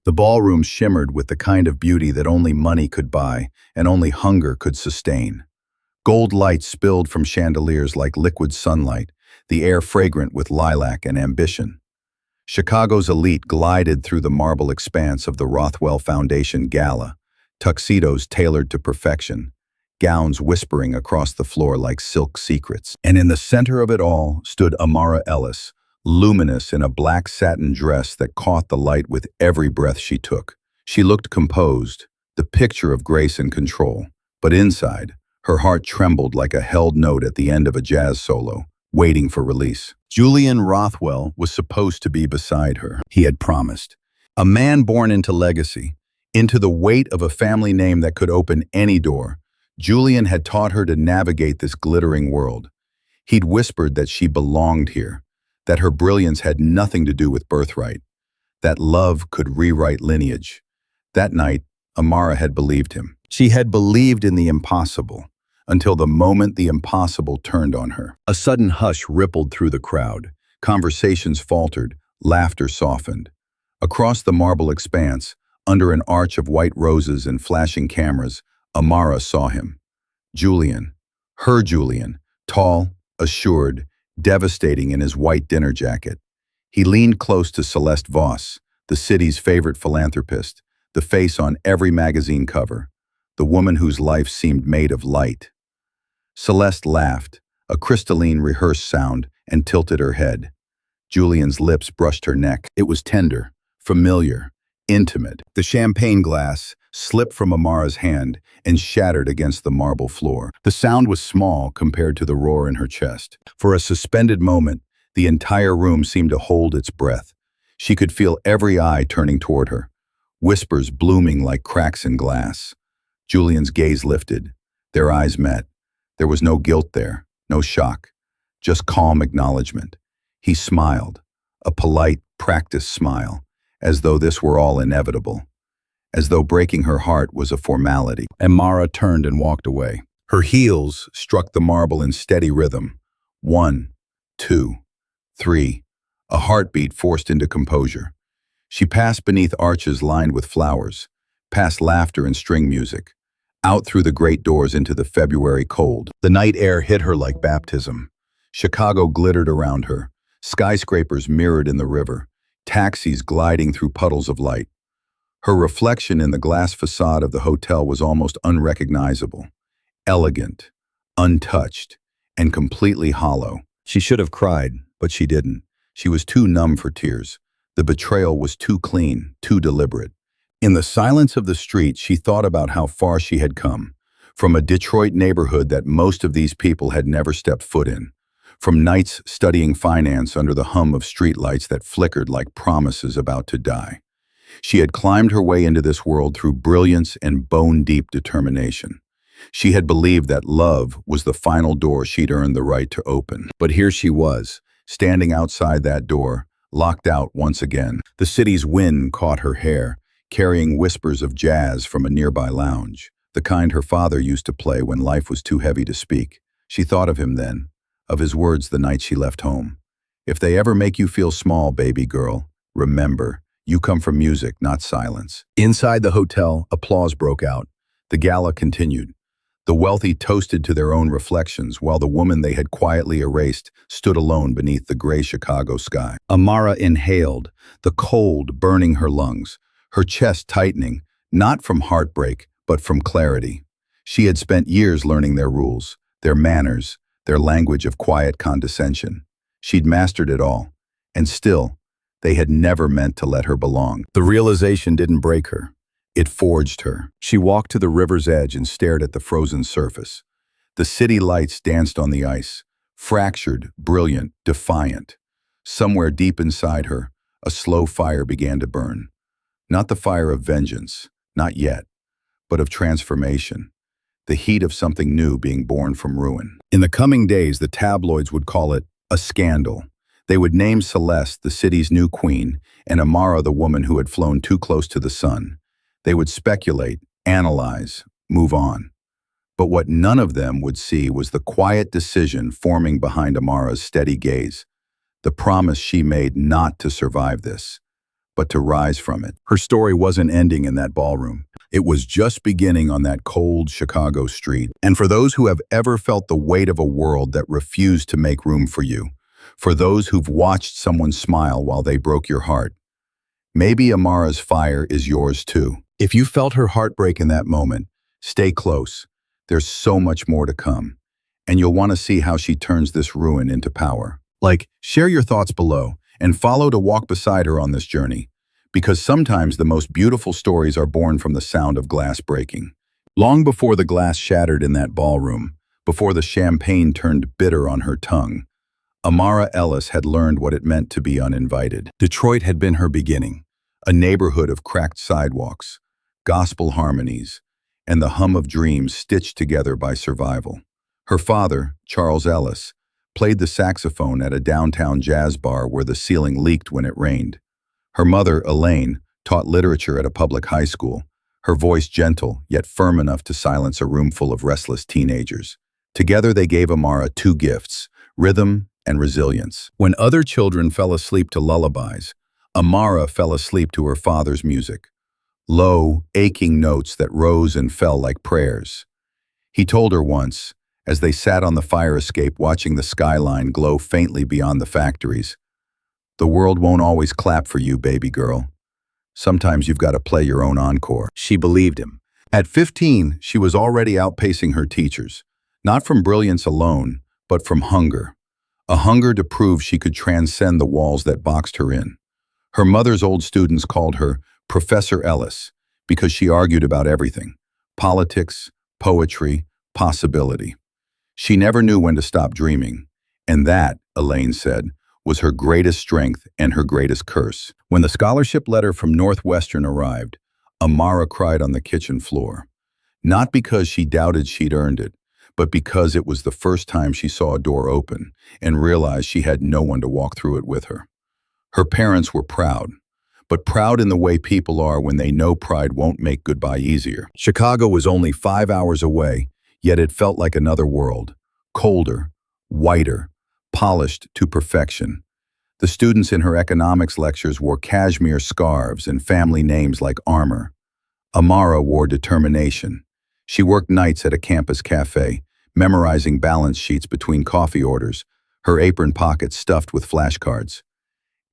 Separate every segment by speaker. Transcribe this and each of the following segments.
Speaker 1: The ballroom shimmered with the kind of beauty that only money could buy and only hunger could sustain. Gold light spilled from chandeliers like liquid sunlight, the air fragrant with lilac and ambition. Chicago's elite glided through the marble expanse of the Rothwell Foundation gala, tuxedos tailored to perfection, gowns whispering across the floor like silk secrets. And in the center of it all stood Amara Ellis, luminous in a black satin dress that caught the light with every breath she took. She looked composed, the picture of grace and control, but inside, her heart trembled like a held note at the end of a jazz solo, waiting for release. Julian Rothwell was supposed to be beside her. He had promised. A man born into legacy, into the weight of a family name that could open any door. Julian had taught her to navigate this glittering world. He'd whispered that she belonged here, that her brilliance had nothing to do with birthright, that love could rewrite lineage. That night, Amara had believed him. She had believed in the impossible, until the moment the impossible turned on her. A sudden hush rippled through the crowd. Conversations faltered, laughter softened. Across the marble expanse, under an arch of white roses and flashing cameras, Amara saw him. Julian, her Julian, tall, assured, devastating in his white dinner jacket. He leaned close to Celeste Voss, the city's favorite philanthropist, the face on every magazine cover, the woman whose life seemed made of light. Celeste laughed, a crystalline rehearsed sound, and tilted her head. Julian's lips brushed her neck. It was tender, familiar, intimate. The champagne glass slipped from Amara's hand and shattered against the marble floor. The sound was small compared to the roar in her chest. For a suspended moment, the entire room seemed to hold its breath. She could feel every eye turning toward her, whispers blooming like cracks in glass. Julian's gaze lifted. Their eyes met. There was no guilt there, no shock, just calm acknowledgement. He smiled, a polite, practiced smile, as though this were all inevitable, as though breaking her heart was a formality. Amara turned and walked away. Her heels struck the marble in steady rhythm. 1, 2, 3, a heartbeat forced into composure. She passed beneath arches lined with flowers, past laughter and string music, out through the great doors into the February cold. The night air hit her like baptism. Chicago glittered around her, skyscrapers mirrored in the river, taxis gliding through puddles of light. Her reflection in the glass facade of the hotel was almost unrecognizable, elegant, untouched, and completely hollow. She should have cried, but she didn't. She was too numb for tears. The betrayal was too clean, too deliberate. In the silence of the street, she thought about how far she had come, from a Detroit neighborhood that most of these people had never stepped foot in, from nights studying finance under the hum of streetlights that flickered like promises about to die. She had climbed her way into this world through brilliance and bone-deep determination. She had believed that love was the final door she'd earned the right to open. But here she was, standing outside that door, locked out once again. The city's wind caught her hair, carrying whispers of jazz from a nearby lounge, the kind her father used to play when life was too heavy to speak. She thought of him then, of his words the night she left home. If they ever make you feel small, baby girl, remember, you come from music, not silence. Inside the hotel, applause broke out. The gala continued. The wealthy toasted to their own reflections, while the woman they had quietly erased stood alone beneath the gray Chicago sky. Amara inhaled, the cold burning her lungs, her chest tightening, not from heartbreak, but from clarity. She had spent years learning their rules, their manners, their language of quiet condescension. She'd mastered it all, and still, they had never meant to let her belong. The realization didn't break her. It forged her. She walked to the river's edge and stared at the frozen surface. The city lights danced on the ice, fractured, brilliant, defiant. Somewhere deep inside her, a slow fire began to burn. Not the fire of vengeance, not yet, but of transformation, the heat of something new being born from ruin. In the coming days, the tabloids would call it a scandal. They would name Celeste the city's new queen and Amara the woman who had flown too close to the sun. They would speculate, analyze, move on. But what none of them would see was the quiet decision forming behind Amara's steady gaze, the promise she made not to survive this, but to rise from it. Her story wasn't ending in that ballroom. It was just beginning on that cold Chicago street. And for those who have ever felt the weight of a world that refused to make room for you, for those who've watched someone smile while they broke your heart, maybe Amara's fire is yours too. If you felt her heartbreak in that moment, stay close. There's so much more to come. And you'll want to see how she turns this ruin into power. Share your thoughts below and follow to walk beside her on this journey. Because sometimes the most beautiful stories are born from the sound of glass breaking. Long before the glass shattered in that ballroom, before the champagne turned bitter on her tongue, Amara Ellis had learned what it meant to be uninvited. Detroit had been her beginning, a neighborhood of cracked sidewalks, gospel harmonies, and the hum of dreams stitched together by survival. Her father, Charles Ellis, played the saxophone at a downtown jazz bar where the ceiling leaked when it rained. Her mother, Elaine, taught literature at a public high school, her voice gentle yet firm enough to silence a room full of restless teenagers. Together they gave Amara two gifts, rhythm and resilience. When other children fell asleep to lullabies, Amara fell asleep to her father's music, low, aching notes that rose and fell like prayers. He told her once, as they sat on the fire escape watching the skyline glow faintly beyond the factories, "The world won't always clap for you, baby girl. Sometimes you've got to play your own encore." She believed him. At 15, she was already outpacing her teachers, not from brilliance alone, but from hunger. A hunger to prove she could transcend the walls that boxed her in. Her mother's old students called her Professor Ellis because she argued about everything: politics, poetry, possibility. She never knew when to stop dreaming, and that, Elaine said, was her greatest strength and her greatest curse. When the scholarship letter from Northwestern arrived, Amara cried on the kitchen floor. Not because she doubted she'd earned it, but because it was the first time she saw a door open and realized she had no one to walk through it with her. Her parents were proud, but proud in the way people are when they know pride won't make goodbye easier. Chicago was only 5 hours away, yet it felt like another world, colder, whiter, polished to perfection. The students in her economics lectures wore cashmere scarves and family names like armor. Amara wore determination. She worked nights at a campus cafe, memorizing balance sheets between coffee orders, her apron pockets stuffed with flashcards.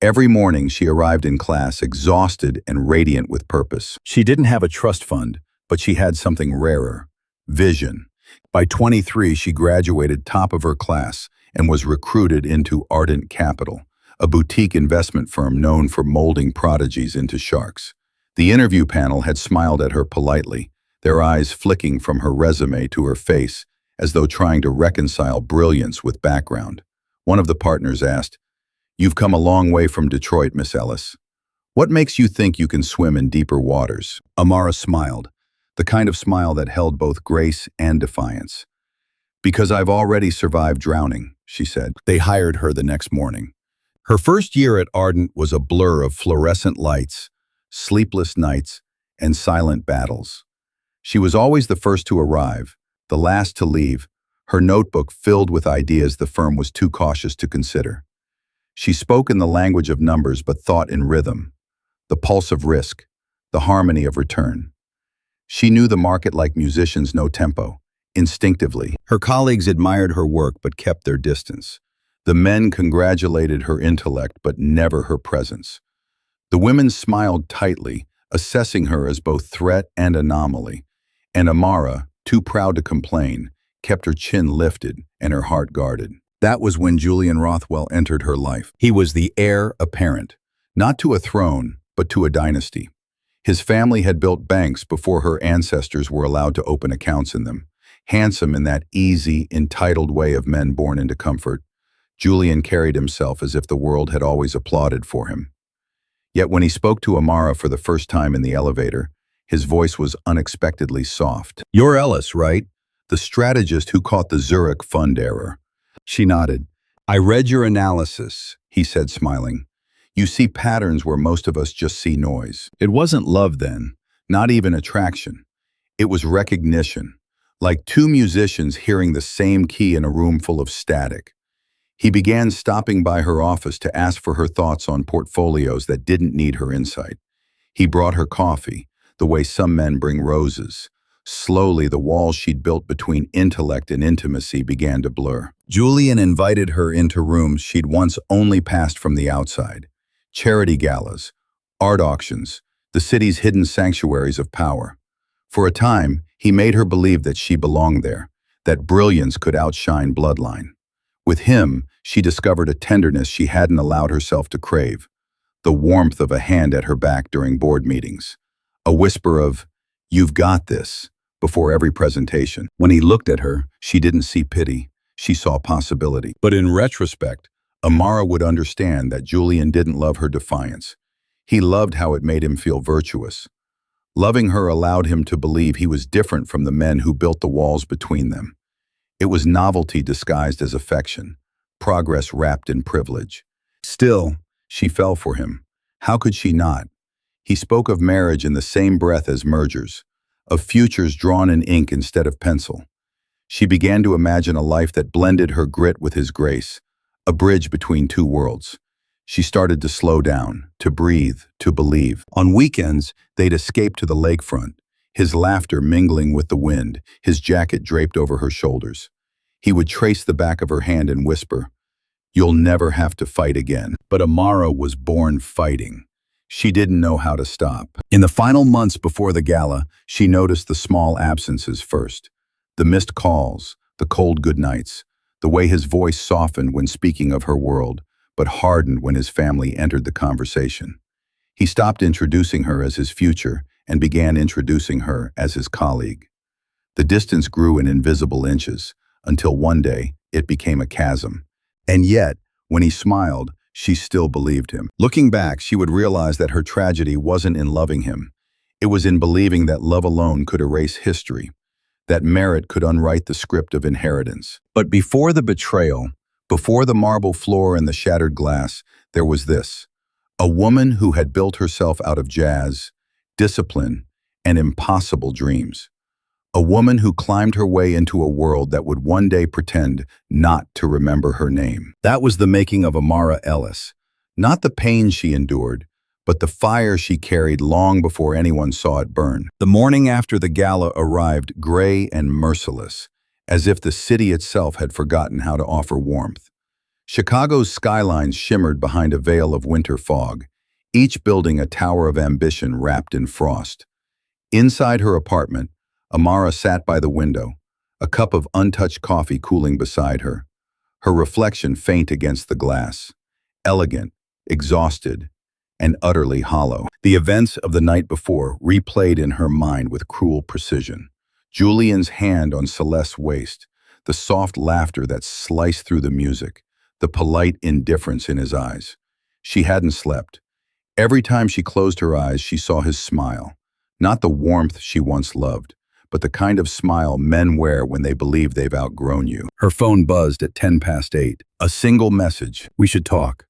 Speaker 1: Every morning she arrived in class exhausted and radiant with purpose. She didn't have a trust fund, but she had something rarer: vision. By 23, she graduated top of her class and was recruited into Ardent Capital, a boutique investment firm known for molding prodigies into sharks. The interview panel had smiled at her politely, their eyes flicking from her resume to her face, as though trying to reconcile brilliance with background. One of the partners asked, "You've come a long way from Detroit, Miss Ellis. What makes you think you can swim in deeper waters?" Amara smiled, the kind of smile that held both grace and defiance. "Because I've already survived drowning," she said. They hired her the next morning. Her first year at Ardent was a blur of fluorescent lights, sleepless nights, and silent battles. She was always the first to arrive, the last to leave, her notebook filled with ideas the firm was too cautious to consider. She spoke in the language of numbers but thought in rhythm, the pulse of risk, the harmony of return. She knew the market like musicians know tempo, instinctively. Her colleagues admired her work but kept their distance. The men congratulated her intellect but never her presence. The women smiled tightly, assessing her as both threat and anomaly. And Amara, too proud to complain, kept her chin lifted and her heart guarded. That was when Julian Rothwell entered her life. He was the heir apparent, not to a throne, but to a dynasty. His family had built banks before her ancestors were allowed to open accounts in them. Handsome in that easy, entitled way of men born into comfort, Julian carried himself as if the world had always applauded for him. Yet when he spoke to Amara for the first time in the elevator, his voice was unexpectedly soft. "You're Ellis, right? The strategist who caught the Zurich fund error." She nodded. "I read your analysis," he said, smiling. "You see patterns where most of us just see noise." It wasn't love then, not even attraction. It was recognition, like two musicians hearing the same key in a room full of static. He began stopping by her office to ask for her thoughts on portfolios that didn't need her insight. He brought her coffee, the way some men bring roses. Slowly, the walls she'd built between intellect and intimacy began to blur. Julian invited her into rooms she'd once only passed from the outside. Charity galas, art auctions, the city's hidden sanctuaries of power. For a time, he made her believe that she belonged there, that brilliance could outshine bloodline. With him, she discovered a tenderness she hadn't allowed herself to crave, the warmth of a hand at her back during board meetings, a whisper of, "You've got this," before every presentation. When he looked at her, she didn't see pity, she saw possibility. But in retrospect, Amara would understand that Julian didn't love her defiance. He loved how it made him feel virtuous. Loving her allowed him to believe he was different from the men who built the walls between them. It was novelty disguised as affection, progress wrapped in privilege. Still, she fell for him. How could she not? He spoke of marriage in the same breath as mergers, of futures drawn in ink instead of pencil. She began to imagine a life that blended her grit with his grace, a bridge between two worlds. She started to slow down, to breathe, to believe. On weekends, they'd escape to the lakefront, his laughter mingling with the wind, his jacket draped over her shoulders. He would trace the back of her hand and whisper, "You'll never have to fight again." But Amara was born fighting. She didn't know how to stop. In the final months before the gala, she noticed the small absences first. The missed calls, the cold goodnights, the way his voice softened when speaking of her world, but hardened when his family entered the conversation. He stopped introducing her as his future and began introducing her as his colleague. The distance grew in invisible inches, until one day it became a chasm. And yet, when he smiled, she still believed him. Looking back, she would realize that her tragedy wasn't in loving him. It was in believing that love alone could erase history, that merit could unwrite the script of inheritance. But before the betrayal, before the marble floor and the shattered glass, there was this: a woman who had built herself out of jazz, discipline, and impossible dreams. A woman who climbed her way into a world that would one day pretend not to remember her name. That was the making of Amara Ellis. Not the pain she endured, but the fire she carried long before anyone saw it burn. The morning after the gala arrived gray and merciless, as if the city itself had forgotten how to offer warmth. Chicago's skylines shimmered behind a veil of winter fog, each building a tower of ambition wrapped in frost. Inside her apartment, Amara sat by the window, a cup of untouched coffee cooling beside her, her reflection faint against the glass, elegant, exhausted, and utterly hollow. The events of the night before replayed in her mind with cruel precision. Julian's hand on Celeste's waist, the soft laughter that sliced through the music, the polite indifference in his eyes. She hadn't slept. Every time she closed her eyes, she saw his smile, not the warmth she once loved, but the kind of smile men wear when they believe they've outgrown you. Her phone buzzed at 8:10. A single message: "We should talk."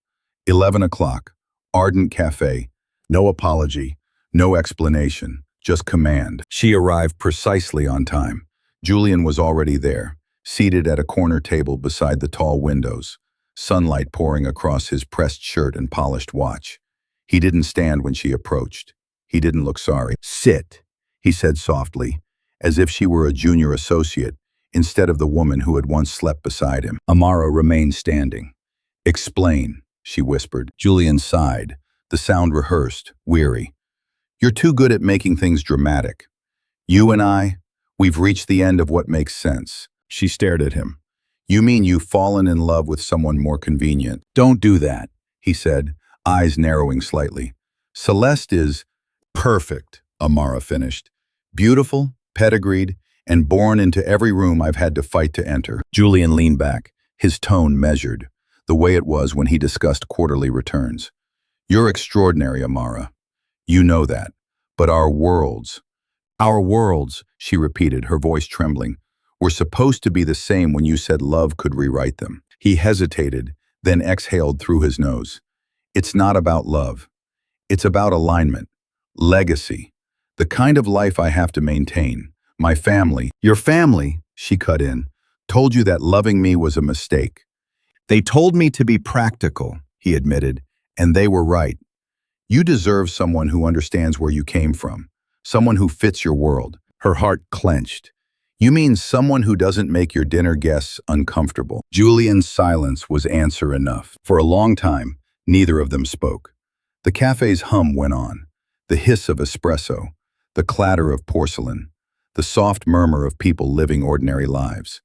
Speaker 1: 11 o'clock. Ardent Cafe. No apology, no explanation, just command. She arrived precisely on time. Julian was already there, seated at a corner table beside the tall windows, sunlight pouring across his pressed shirt and polished watch. He didn't stand when she approached. He didn't look sorry. "Sit," he said softly, as if she were a junior associate, instead of the woman who had once slept beside him. Amara remained standing. "Explain," she whispered. Julian sighed, the sound rehearsed, weary. "You're too good at making things dramatic. You and we've reached the end of what makes sense." She stared at him. "You mean you've fallen in love with someone more convenient?" "Don't do that," he said, eyes narrowing slightly. "Celeste is perfect," Amara finished. "Beautiful, pedigreed, and born into every room I've had to fight to enter." Julian leaned back, his tone measured, the way it was when he discussed quarterly returns. "You're extraordinary, Amara. You know that. But our worlds, she repeated, her voice trembling, were supposed to be the same when you said love could rewrite them." He hesitated, then exhaled through his nose. "It's not about love. It's about alignment, legacy, the kind of life I have to maintain. My family." "Your family," she cut in, "told you that loving me was a mistake." They told me to be practical, he admitted, and they were right. You deserve someone who understands where you came from, someone who fits your world. Her heart clenched. You mean someone who doesn't make your dinner guests uncomfortable? Julian's silence was answer enough. For a long time, neither of them spoke. The cafe's hum went on, the hiss of espresso, the clatter of porcelain, the soft murmur of people living ordinary lives.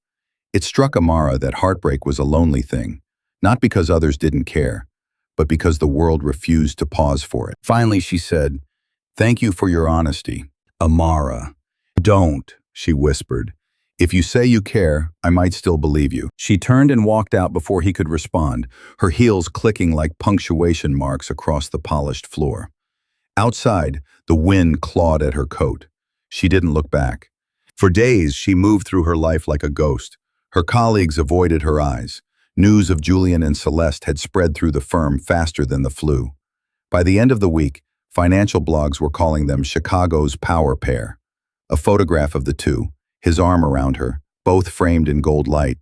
Speaker 1: It struck Amara that heartbreak was a lonely thing, not because others didn't care, but because the world refused to pause for it. Finally, she said, "Thank you for your honesty." Amara. "Don't," she whispered. "If you say you care, I might still believe you." She turned and walked out before he could respond, her heels clicking like punctuation marks across the polished floor. Outside, the wind clawed at her coat. She didn't look back. For days, she moved through her life like a ghost. Her colleagues avoided her eyes. News of Julian and Celeste had spread through the firm faster than the flu. By the end of the week, financial blogs were calling them Chicago's power pair. A photograph of the two, his arm around her, both framed in gold light,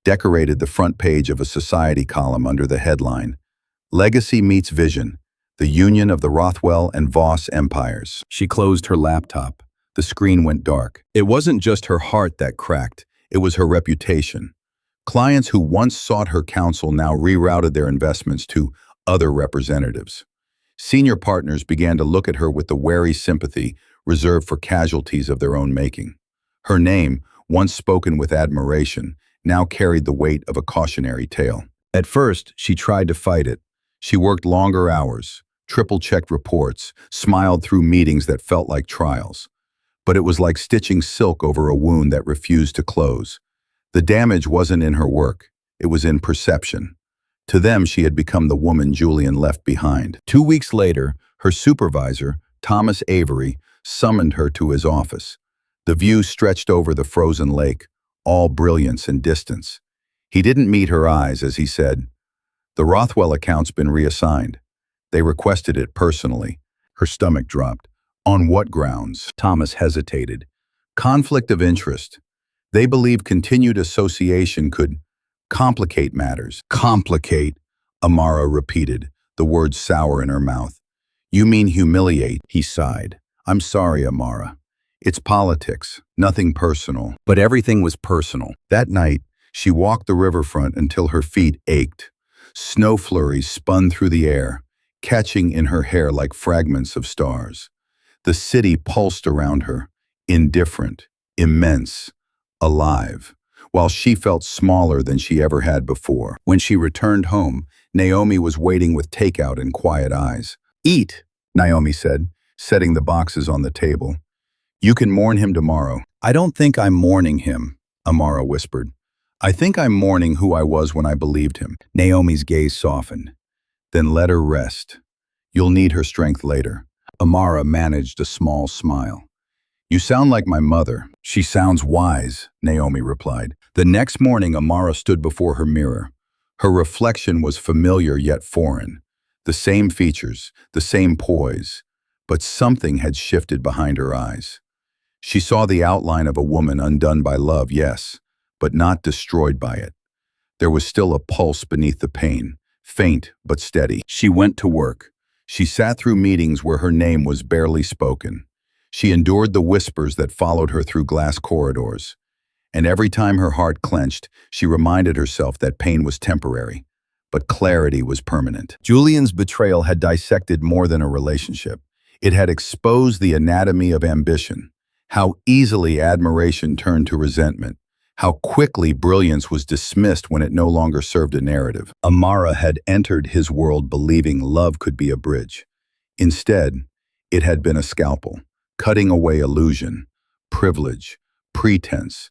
Speaker 1: decorated the front page of a society column under the headline, "Legacy Meets Vision, the Union of the Rothwell and Voss Empires." She closed her laptop. The screen went dark. It wasn't just her heart that cracked, it was her reputation. Clients who once sought her counsel now rerouted their investments to other representatives. Senior partners began to look at her with the wary sympathy reserved for casualties of their own making. Her name, once spoken with admiration, now carried the weight of a cautionary tale. At first, she tried to fight it. She worked longer hours, triple-checked reports, smiled through meetings that felt like trials. But it was like stitching silk over a wound that refused to close. The damage wasn't in her work, it was in perception. To them, she had become the woman Julian left behind. 2 weeks later, her supervisor, Thomas Avery, summoned her to his office. The view stretched over the frozen lake, all brilliance and distance. He didn't meet her eyes as he said, "The Rothwell account's been reassigned." They requested it personally. Her stomach dropped. "On what grounds?" Thomas hesitated. "Conflict of interest. They believe continued association could complicate matters." "Complicate," Amara repeated, the words sour in her mouth. "You mean humiliate," he sighed. "I'm sorry, Amara. It's politics, nothing personal." But everything was personal. That night, she walked the riverfront until her feet ached. Snow flurries spun through the air, catching in her hair like fragments of stars. The city pulsed around her, indifferent, immense, alive, while she felt smaller than she ever had before. When she returned home, Naomi was waiting with takeout and quiet eyes. "Eat," Naomi said, setting the boxes on the table. "You can mourn him tomorrow." "I don't think I'm mourning him," Amara whispered. "I think I'm mourning who I was when I believed him." Naomi's gaze softened. "Then let her rest. You'll need her strength later." Amara managed a small smile. "You sound like my mother." "She sounds wise," Naomi replied. The next morning, Amara stood before her mirror. Her reflection was familiar yet foreign. The same features, the same poise, but something had shifted behind her eyes. She saw the outline of a woman undone by love, yes, but not destroyed by it. There was still a pulse beneath the pain, faint but steady. She went to work. She sat through meetings where her name was barely spoken. She endured the whispers that followed her through glass corridors. And every time her heart clenched, she reminded herself that pain was temporary, but clarity was permanent. Julian's betrayal had dissected more than a relationship. It had exposed the anatomy of ambition, how easily admiration turned to resentment, how quickly brilliance was dismissed when it no longer served a narrative. Amara had entered his world believing love could be a bridge. Instead, it had been a scalpel, cutting away illusion, privilege, pretense,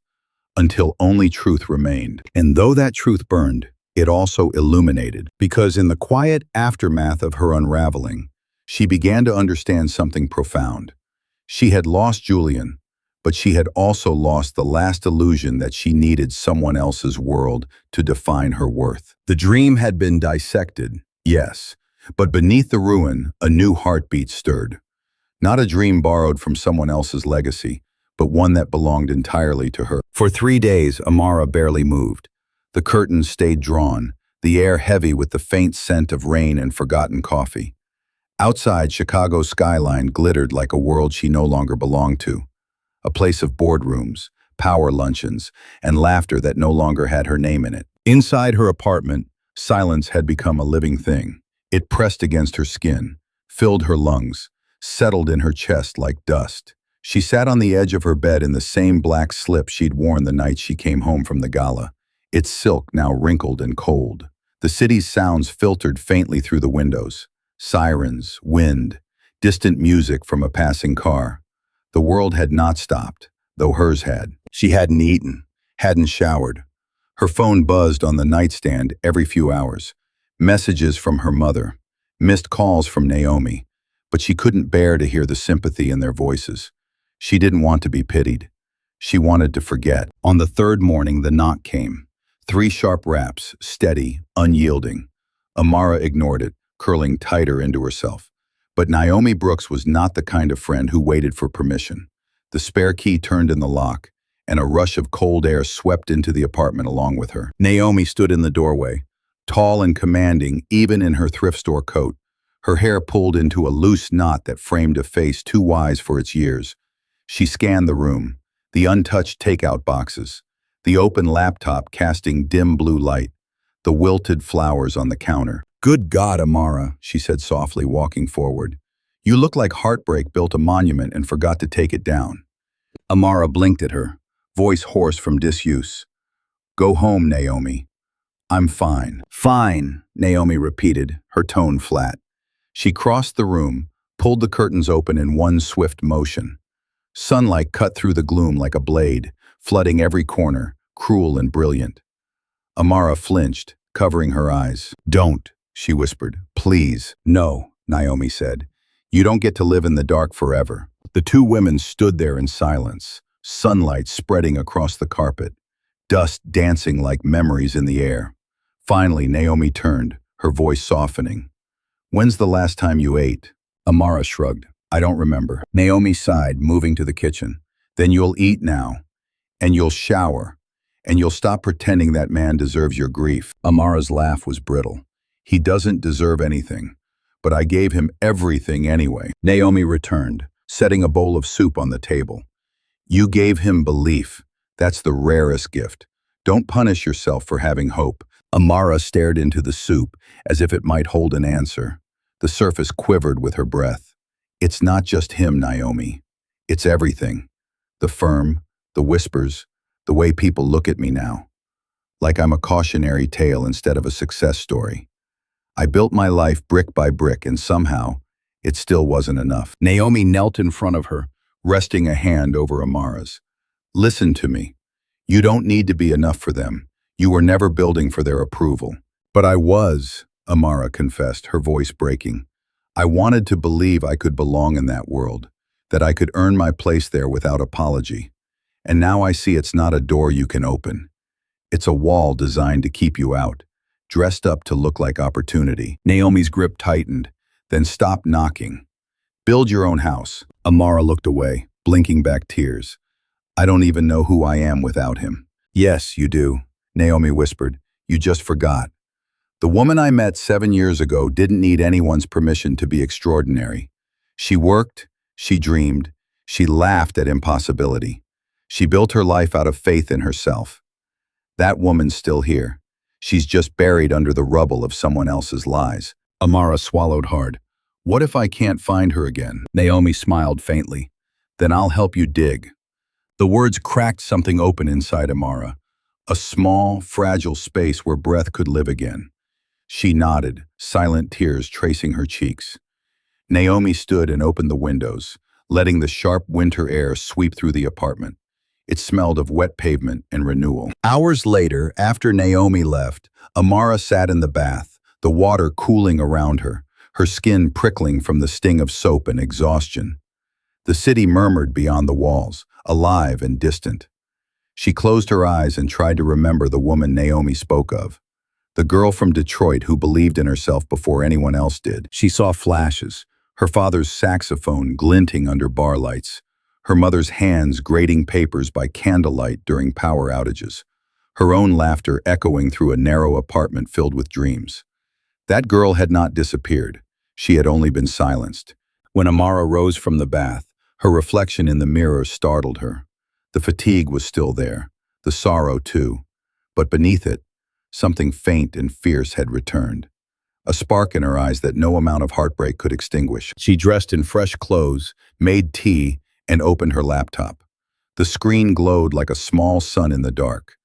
Speaker 1: until only truth remained. And though that truth burned, it also illuminated, because in the quiet aftermath of her unraveling, she began to understand something profound. She had lost Julian, but she had also lost the last illusion that she needed someone else's world to define her worth. The dream had been dissected, yes, but beneath the ruin, a new heartbeat stirred. Not a dream borrowed from someone else's legacy, but one that belonged entirely to her. For 3 days, Amara barely moved. The curtains stayed drawn, the air heavy with the faint scent of rain and forgotten coffee. Outside, Chicago's skyline glittered like a world she no longer belonged to, a place of boardrooms, power luncheons, and laughter that no longer had her name in it. Inside her apartment, silence had become a living thing. It pressed against her skin, filled her lungs, settled in her chest like dust. She sat on the edge of her bed in the same black slip she'd worn the night she came home from the gala, its silk now wrinkled and cold. The city's sounds filtered faintly through the windows. Sirens, wind, distant music from a passing car. The world had not stopped, though hers had. She hadn't eaten, hadn't showered. Her phone buzzed on the nightstand every few hours. Messages from her mother, missed calls from Naomi, but she couldn't bear to hear the sympathy in their voices. She didn't want to be pitied. She wanted to forget. On the third morning, the knock came. 3 sharp raps, steady, unyielding. Amara ignored it, curling tighter into herself. But Naomi Brooks was not the kind of friend who waited for permission. The spare key turned in the lock, and a rush of cold air swept into the apartment along with her. Naomi stood in the doorway, tall and commanding even in her thrift store coat, her hair pulled into a loose knot that framed a face too wise for its years. She scanned the room, the untouched takeout boxes, the open laptop casting dim blue light, the wilted flowers on the counter. "Good God, Amara," she said softly, walking forward. "You look like heartbreak built a monument and forgot to take it down." Amara blinked at her, voice hoarse from disuse. "Go home, Naomi." "I'm fine." "Fine," Naomi repeated, her tone flat. She crossed the room, pulled the curtains open in one swift motion. Sunlight cut through the gloom like a blade, flooding every corner, cruel and brilliant. Amara flinched, covering her eyes. "Don't," she whispered. "Please." "No," Naomi said. "You don't get to live in the dark forever." The 2 women stood there in silence, sunlight spreading across the carpet, dust dancing like memories in the air. Finally, Naomi turned, her voice softening. "When's the last time you ate?" Amara shrugged. "I don't remember." Naomi sighed, moving to the kitchen. "Then you'll eat now, and you'll shower, and you'll stop pretending that man deserves your grief." Amara's laugh was brittle. "He doesn't deserve anything, but I gave him everything anyway." Naomi returned, setting a bowl of soup on the table. "You gave him belief. That's the rarest gift. Don't punish yourself for having hope." Amara stared into the soup as if it might hold an answer. The surface quivered with her breath. "It's not just him, Naomi. It's everything. The firm, the whispers, the way people look at me now. Like I'm a cautionary tale instead of a success story. I built my life brick by brick, and somehow, it still wasn't enough." Naomi knelt in front of her, resting a hand over Amara's. "Listen to me. You don't need to be enough for them. You were never building for their approval." "But I was," Amara confessed, her voice breaking. "I wanted to believe I could belong in that world, that I could earn my place there without apology. And now I see it's not a door you can open. It's a wall designed to keep you out, dressed up to look like opportunity." Naomi's grip tightened, then stopped knocking. "Build your own house." Amara looked away, blinking back tears. "I don't even know who I am without him." "Yes, you do," Naomi whispered. "You just forgot. The woman I met 7 years ago didn't need anyone's permission to be extraordinary. She worked, she dreamed, she laughed at impossibility. She built her life out of faith in herself. That woman's still here. She's just buried under the rubble of someone else's lies." Amara swallowed hard. "What if I can't find her again?" Naomi smiled faintly. "Then I'll help you dig." The words cracked something open inside Amara, a small, fragile space where breath could live again. She nodded, silent tears tracing her cheeks. Naomi stood and opened the windows, letting the sharp winter air sweep through the apartment. It smelled of wet pavement and renewal. Hours later, after Naomi left, Amara sat in the bath, the water cooling around her skin prickling from the sting of soap and exhaustion. The city murmured beyond the walls, alive and distant. She closed her eyes and tried to remember the woman Naomi spoke of, the girl from Detroit who believed in herself before anyone else did. She saw flashes, her father's saxophone glinting under bar lights, her mother's hands grating papers by candlelight during power outages, her own laughter echoing through a narrow apartment filled with dreams. That girl had not disappeared. She had only been silenced. When Amara rose from the bath, her reflection in the mirror startled her. The fatigue was still there, the sorrow too. But beneath it, something faint and fierce had returned. A spark in her eyes that no amount of heartbreak could extinguish. She dressed in fresh clothes, made tea, and opened her laptop. The screen glowed like a small sun in the dark.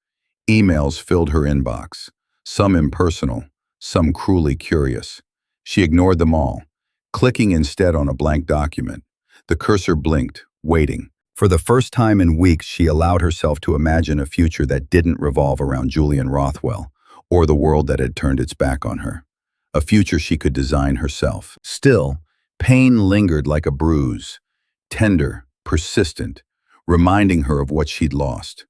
Speaker 1: Emails filled her inbox, some impersonal, some cruelly curious. She ignored them all, clicking instead on a blank document. The cursor blinked, waiting. For the first time in weeks, she allowed herself to imagine a future that didn't revolve around Julian Rothwell or the world that had turned its back on her. A future she could design herself. Still, pain lingered like a bruise, tender, persistent, reminding her of what she'd lost.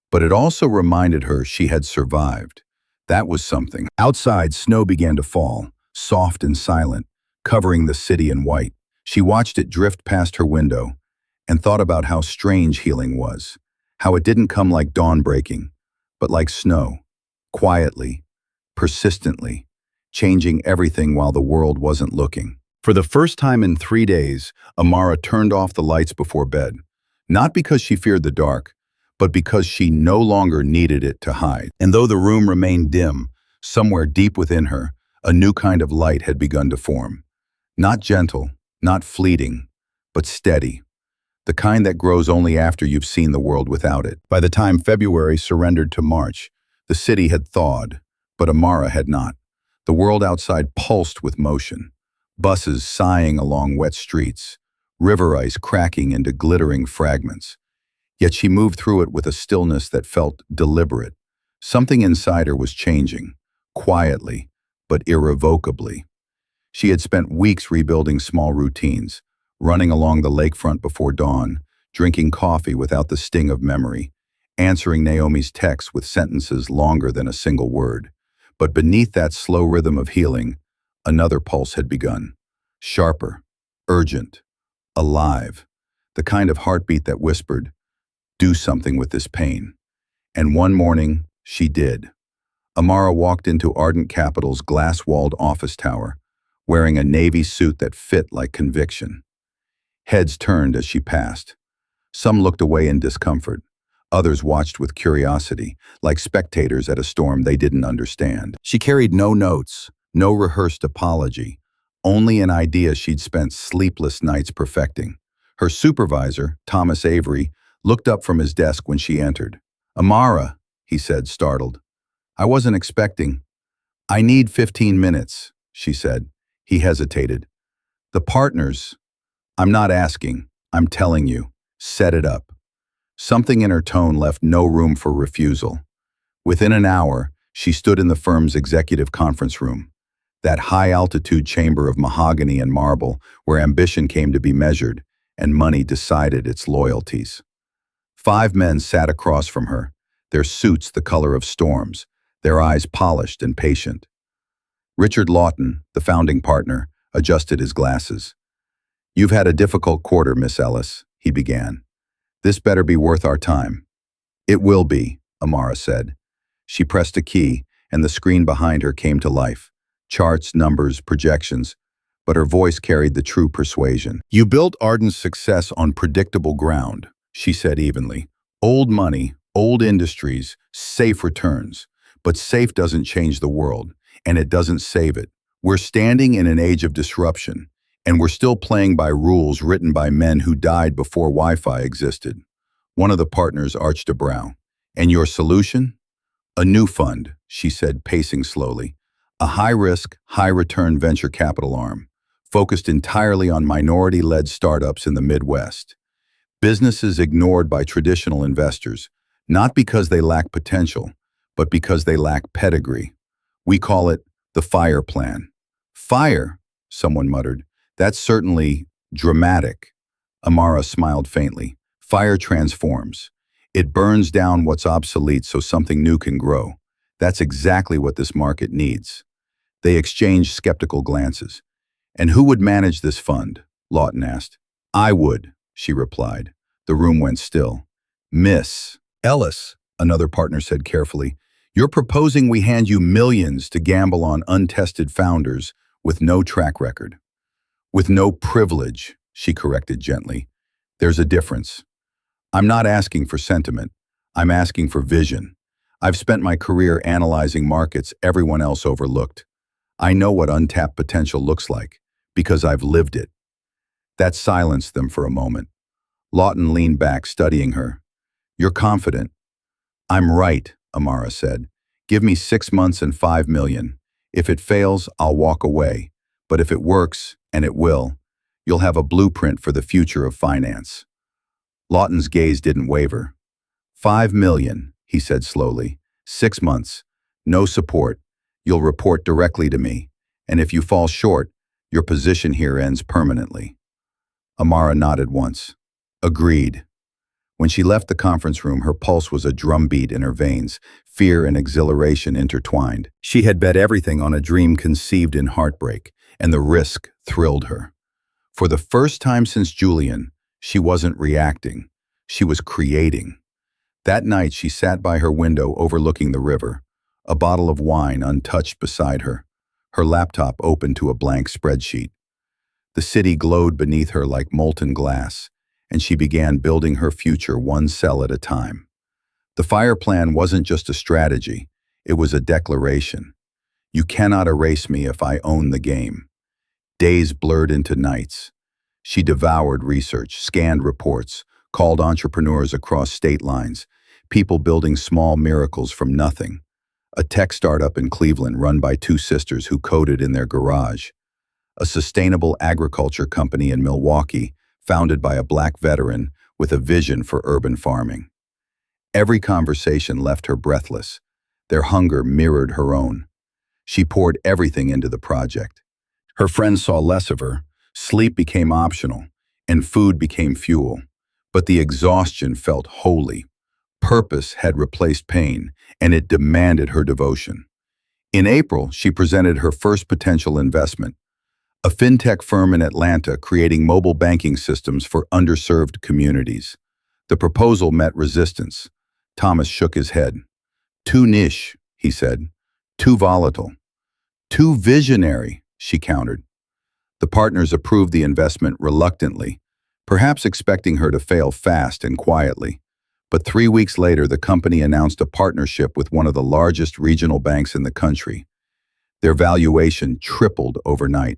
Speaker 1: But it also reminded her she had survived. That was something. Outside, snow began to fall, soft and silent, covering the city in white. She watched it drift past her window and thought about how strange healing was, how it didn't come like dawn breaking, but like snow, quietly, persistently, changing everything while the world wasn't looking. For the first time in 3 days, Amara turned off the lights before bed, not because she feared the dark, but because she no longer needed it to hide. And though the room remained dim, somewhere deep within her, a new kind of light had begun to form. Not gentle, not fleeting, but steady. The kind that grows only after you've seen the world without it. By the time February surrendered to March, the city had thawed, but Amara had not. The world outside pulsed with motion. Buses sighing along wet streets, river ice cracking into glittering fragments. Yet she moved through it with a stillness that felt deliberate. Something inside her was changing, quietly, but irrevocably. She had spent weeks rebuilding small routines, running along the lakefront before dawn, drinking coffee without the sting of memory, answering Naomi's texts with sentences longer than a single word. But beneath that slow rhythm of healing, another pulse had begun. Sharper, urgent, alive. The kind of heartbeat that whispered, "Do something with this pain." And one morning, she did. Amara walked into Ardent Capital's glass-walled office tower, wearing a navy suit that fit like conviction. Heads turned as she passed. Some looked away in discomfort. Others watched with curiosity, like spectators at a storm they didn't understand. She carried no notes, no rehearsed apology, only an idea she'd spent sleepless nights perfecting. Her supervisor, Thomas Avery, looked up from his desk when she entered. "Amara," he said, startled. "I wasn't expecting." "I need 15 minutes, she said. He hesitated. "The partners, I'm not asking, I'm telling you, set it up." Something in her tone left no room for refusal. Within an hour, she stood in the firm's executive conference room, that high-altitude chamber of mahogany and marble where ambition came to be measured and money decided its loyalties. 5 men sat across from her, their suits the color of storms, their eyes polished and patient. Richard Lawton, the founding partner, adjusted his glasses. "You've had a difficult quarter, Miss Ellis," he began. "This better be worth our time." "It will be," Amara said. She pressed a key, and the screen behind her came to life. Charts, numbers, projections, but her voice carried the true persuasion. "You built Arden's success on predictable ground," she said evenly. "Old money, old industries, safe returns. But safe doesn't change the world, and it doesn't save it. We're standing in an age of disruption, and we're still playing by rules written by men who died before Wi-Fi existed." One of the partners arched a brow. "And your solution?" "A new fund," she said, pacing slowly. "A high-risk, high-return venture capital arm, focused entirely on minority-led startups in the Midwest. Businesses ignored by traditional investors, not because they lack potential, but because they lack pedigree. We call it the FIRE plan." "Fire," someone muttered. "That's certainly dramatic." Amara smiled faintly. "Fire transforms. It burns down what's obsolete so something new can grow. That's exactly what this market needs." They exchanged skeptical glances. "And who would manage this fund?" Lawton asked. "I would," she replied. The room went still. "Miss Ellis," another partner said carefully. You're proposing we hand you millions to gamble on untested founders with no track record. With no privilege, she corrected gently. There's a difference. I'm not asking for sentiment. I'm asking for vision. I've spent my career analyzing markets everyone else overlooked. I know what untapped potential looks like, because I've lived it. That silenced them for a moment. Lawton leaned back, studying her. You're confident. I'm right, Amara said. Give me 6 months and 5 million. If it fails, I'll walk away. But if it works, and it will, you'll have a blueprint for the future of finance. Lawton's gaze didn't waver. 5 million, he said slowly. 6 months. No support. You'll report directly to me. And if you fall short, your position here ends permanently. Amara nodded once. Agreed. When she left the conference room, her pulse was a drumbeat in her veins, fear and exhilaration intertwined. She had bet everything on a dream conceived in heartbreak, and the risk thrilled her. For the first time since Julian, she wasn't reacting. She was creating. That night, she sat by her window overlooking the river, a bottle of wine untouched beside her, her laptop open to a blank spreadsheet. The city glowed beneath her like molten glass, and she began building her future one cell at a time. The FIRE plan wasn't just a strategy, it was a declaration. You cannot erase me if I own the game. Days blurred into nights. She devoured research, scanned reports, called entrepreneurs across state lines, people building small miracles from nothing. A tech startup in Cleveland run by two sisters who coded in their garage. A sustainable agriculture company in Milwaukee, founded by a Black veteran with a vision for urban farming. Every conversation left her breathless. Their hunger mirrored her own. She poured everything into the project. Her friends saw less of her. Sleep became optional, and food became fuel. But the exhaustion felt holy. Purpose had replaced pain, and it demanded her devotion. In April, she presented her first potential investment, a fintech firm in Atlanta creating mobile banking systems for underserved communities. The proposal met resistance. Thomas shook his head. Too niche, he said. Too volatile. Too visionary, she countered. The partners approved the investment reluctantly, perhaps expecting her to fail fast and quietly. But 3 weeks later, the company announced a partnership with one of the largest regional banks in the country. Their valuation tripled overnight.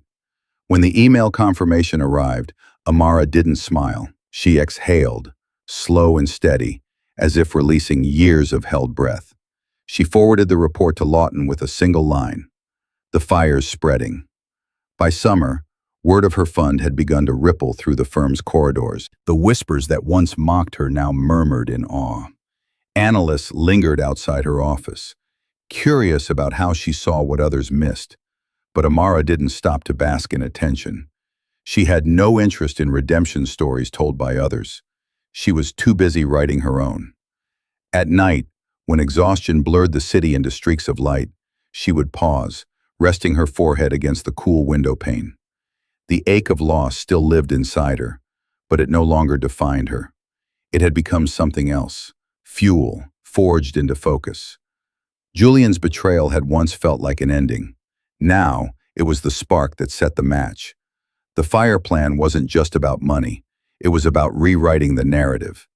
Speaker 1: When the email confirmation arrived, Amara didn't smile. She exhaled, slow and steady, as if releasing years of held breath. She forwarded the report to Lawton with a single line. The fire's spreading. By summer, word of her fund had begun to ripple through the firm's corridors. The whispers that once mocked her now murmured in awe. Analysts lingered outside her office, curious about how she saw what others missed. But Amara didn't stop to bask in attention. She had no interest in redemption stories told by others. She was too busy writing her own. At night, when exhaustion blurred the city into streaks of light, she would pause, resting her forehead against the cool window pane. The ache of loss still lived inside her, but it no longer defined her. It had become something else, fuel, forged into focus. Julian's betrayal had once felt like an ending. Now, it was the spark that set the match. The FIRE plan wasn't just about money. It was about rewriting the narrative,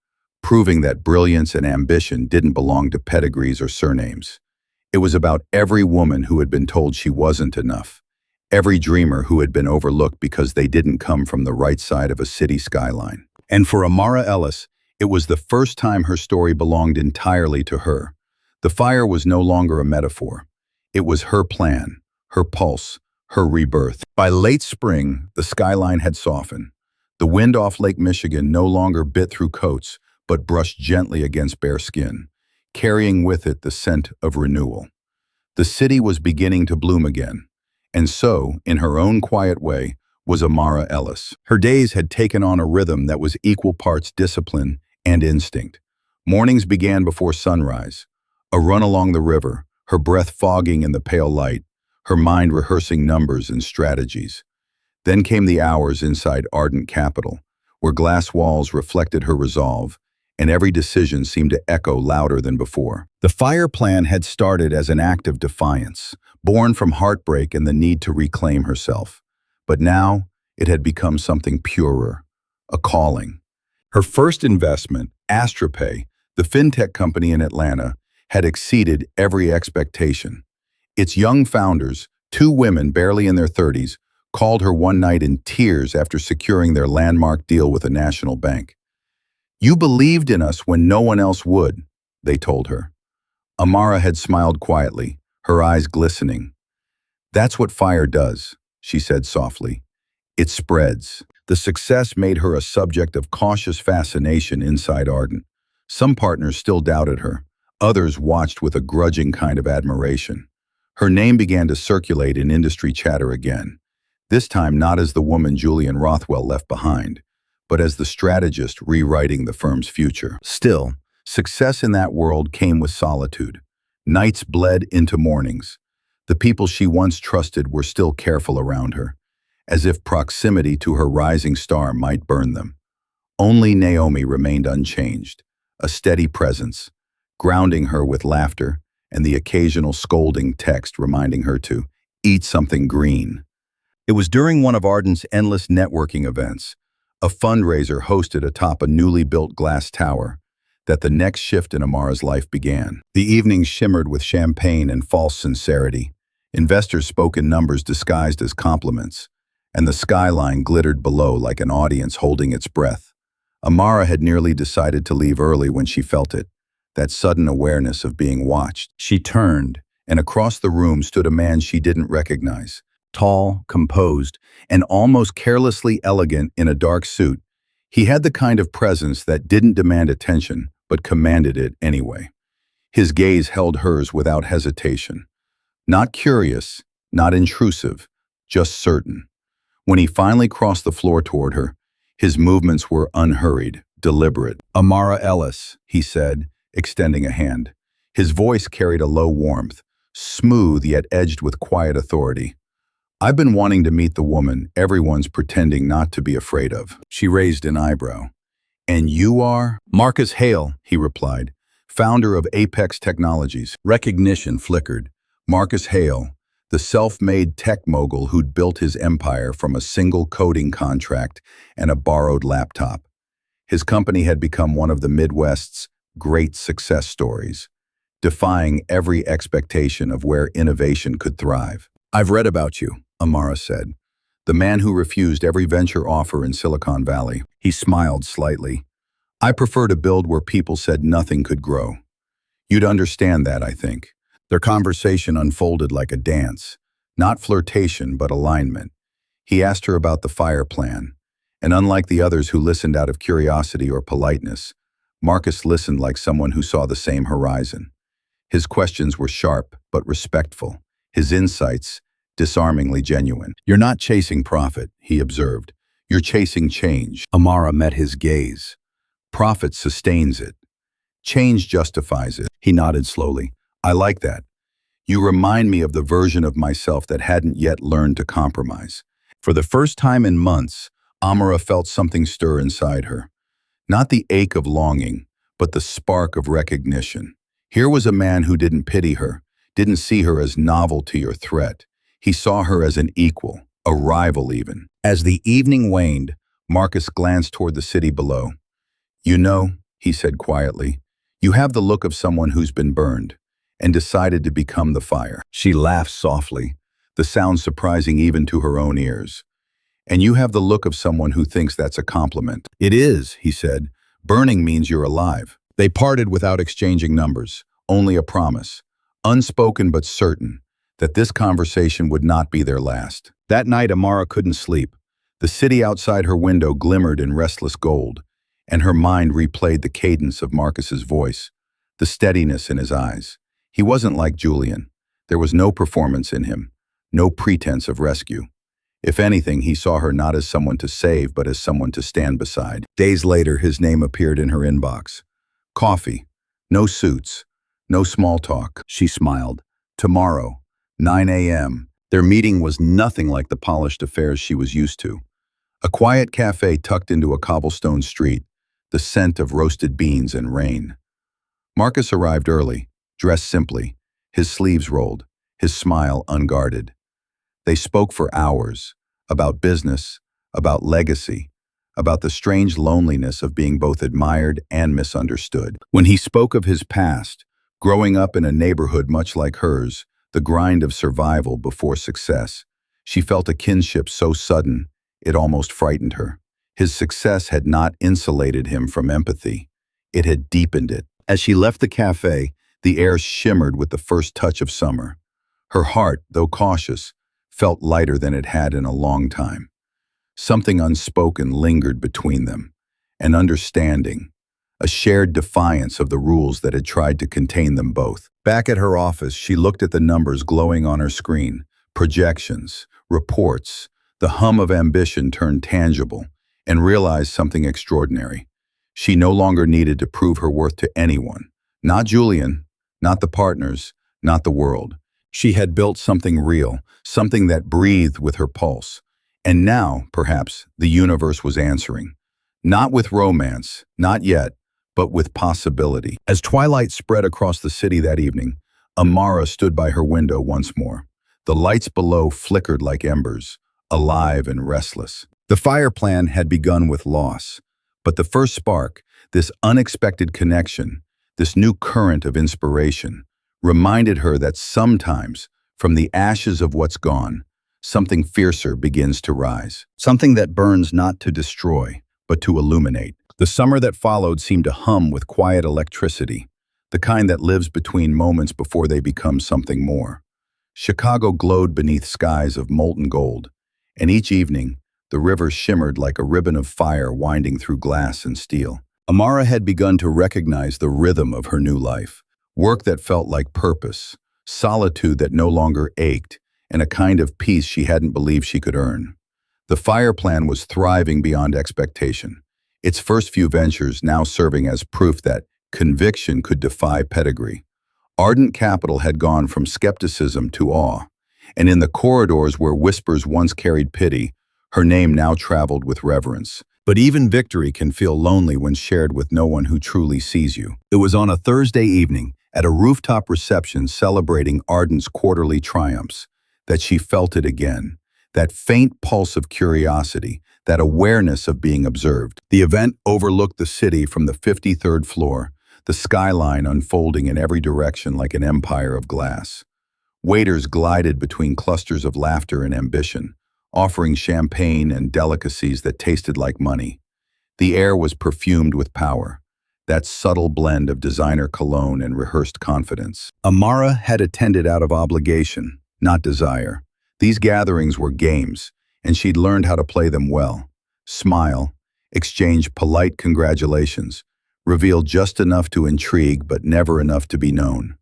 Speaker 1: proving that brilliance and ambition didn't belong to pedigrees or surnames. It was about every woman who had been told she wasn't enough, every dreamer who had been overlooked because they didn't come from the right side of a city skyline. And for Amara Ellis, it was the first time her story belonged entirely to her. The fire was no longer a metaphor. It was her plan, her pulse, her rebirth. By late spring, the skyline had softened. The wind off Lake Michigan no longer bit through coats, but brushed gently against bare skin, carrying with it the scent of renewal. The city was beginning to bloom again, and so, in her own quiet way, was Amara Ellis. Her days had taken on a rhythm that was equal parts discipline and instinct. Mornings began before sunrise, a run along the river, her breath fogging in the pale light, her mind rehearsing numbers and strategies. Then came the hours inside Ardent Capital, where glass walls reflected her resolve, and every decision seemed to echo louder than before. The fire plan had started as an act of defiance, born from heartbreak and the need to reclaim herself. But now, it had become something purer, a calling. Her first investment, Astropay, the fintech company in Atlanta, had exceeded every expectation. Its young founders, two women barely in their 30s, called her one night in tears after securing their landmark deal with a national bank. "You believed in us when no one else would," they told her. Amara had smiled quietly, her eyes glistening. "That's what fire does," she said softly. "It spreads." The success made her a subject of cautious fascination inside Ardent. Some partners still doubted her. Others watched with a grudging kind of admiration. Her name began to circulate in industry chatter again. This time not as the woman Julian Rothwell left behind, but as the strategist rewriting the firm's future. Still, success in that world came with solitude. Nights bled into mornings. The people she once trusted were still careful around her, as if proximity to her rising star might burn them. Only Naomi remained unchanged, a steady presence, grounding her with laughter and the occasional scolding text reminding her to eat something green. It was during one of Ardent's endless networking events, a fundraiser hosted atop a newly built glass tower, that the next shift in Amara's life began. The evening shimmered with champagne and false sincerity. Investors spoke in numbers disguised as compliments, and the skyline glittered below like an audience holding its breath. Amara had nearly decided to leave early when she felt it, that sudden awareness of being watched. She turned, and across the room stood a man she didn't recognize. Tall, composed, and almost carelessly elegant in a dark suit. He had the kind of presence that didn't demand attention, but commanded it anyway. His gaze held hers without hesitation. Not curious, not intrusive, just certain. When he finally crossed the floor toward her, his movements were unhurried, deliberate. "Amara Ellis," he said, extending a hand. His voice carried a low warmth, smooth yet edged with quiet authority. "I've been wanting to meet the woman everyone's pretending not to be afraid of." She raised an eyebrow. "And you are?" "Marcus Hale," he replied, "founder of Apex Technologies." Recognition flickered. Marcus Hale, the self-made tech mogul who'd built his empire from a single coding contract and a borrowed laptop. His company had become one of the Midwest's great success stories, defying every expectation of where innovation could thrive. "I've read about you," Amara said. "The man who refused every venture offer in Silicon Valley." He smiled slightly. "I prefer to build where people said nothing could grow. You'd understand that, I think." Their conversation unfolded like a dance, not flirtation but alignment. He asked her about the fire plan, and unlike the others who listened out of curiosity or politeness, Marcus listened like someone who saw the same horizon. His questions were sharp but respectful, his insights disarmingly genuine. "You're not chasing profit," he observed. "You're chasing change." Amara met his gaze. "Profit sustains it. Change justifies it." He nodded slowly. "I like that. You remind me of the version of myself that hadn't yet learned to compromise." For the first time in months, Amara felt something stir inside her. Not the ache of longing, but the spark of recognition. Here was a man who didn't pity her, didn't see her as novelty or threat. He saw her as an equal, a rival even. As the evening waned, Marcus glanced toward the city below. "You know," he said quietly, "you have the look of someone who's been burned and decided to become the fire." She laughed softly, the sound surprising even to her own ears. "And you have the look of someone who thinks that's a compliment." "It is," he said. "Burning means you're alive." They parted without exchanging numbers, only a promise, unspoken but certain, that this conversation would not be their last. That night Amara couldn't sleep. The city outside her window glimmered in restless gold, and her mind replayed the cadence of Marcus's voice, the steadiness in his eyes. He wasn't like Julian. There was no performance in him, no pretense of rescue. If anything, he saw her not as someone to save, but as someone to stand beside. Days later, his name appeared in her inbox. Coffee. No suits. No small talk. She smiled. Tomorrow, 9 a.m. Their meeting was nothing like the polished affairs she was used to. A quiet cafe tucked into a cobblestone street, the scent of roasted beans and rain. Marcus arrived early, dressed simply, his sleeves rolled, his smile unguarded. They spoke for hours, about business, about legacy, about the strange loneliness of being both admired and misunderstood. When he spoke of his past, growing up in a neighborhood much like hers, the grind of survival before success, she felt a kinship so sudden, it almost frightened her. His success had not insulated him from empathy. It had deepened it. As she left the cafe, the air shimmered with the first touch of summer. Her heart, though cautious, felt lighter than it had in a long time. Something unspoken lingered between them, an understanding, a shared defiance of the rules that had tried to contain them both. Back at her office, she looked at the numbers glowing on her screen, projections, reports, the hum of ambition turned tangible, and realized something extraordinary. She no longer needed to prove her worth to anyone, not Julian, not the partners, not the world. She had built something real, something that breathed with her pulse. And now, perhaps, the universe was answering. Not with romance, not yet, but with possibility. As twilight spread across the city that evening, Amara stood by her window once more. The lights below flickered like embers, alive and restless. The fire plan had begun with loss, but the first spark, this unexpected connection, this new current of inspiration, reminded her that sometimes, from the ashes of what's gone, something fiercer begins to rise. Something that burns not to destroy, but to illuminate. The summer that followed seemed to hum with quiet electricity, the kind that lives between moments before they become something more. Chicago glowed beneath skies of molten gold, and each evening, the river shimmered like a ribbon of fire winding through glass and steel. Amara had begun to recognize the rhythm of her new life, work that felt like purpose, solitude that no longer ached, and a kind of peace she hadn't believed she could earn. The fire plan was thriving beyond expectation, its first few ventures now serving as proof that conviction could defy pedigree. Ardent capital had gone from skepticism to awe, and in the corridors where whispers once carried pity, her name now traveled with reverence. But even victory can feel lonely when shared with no one who truly sees you. It was on a Thursday evening, at a rooftop reception celebrating Arden's quarterly triumphs, that she felt it again, that faint pulse of curiosity, that awareness of being observed. The event overlooked the city from the 53rd floor, the skyline unfolding in every direction like an empire of glass. Waiters glided between clusters of laughter and ambition, offering champagne and delicacies that tasted like money. The air was perfumed with power, that subtle blend of designer cologne and rehearsed confidence. Amara had attended out of obligation, not desire. These gatherings were games, and she'd learned how to play them well. Smile, exchange polite congratulations, reveal just enough to intrigue but never enough to be known.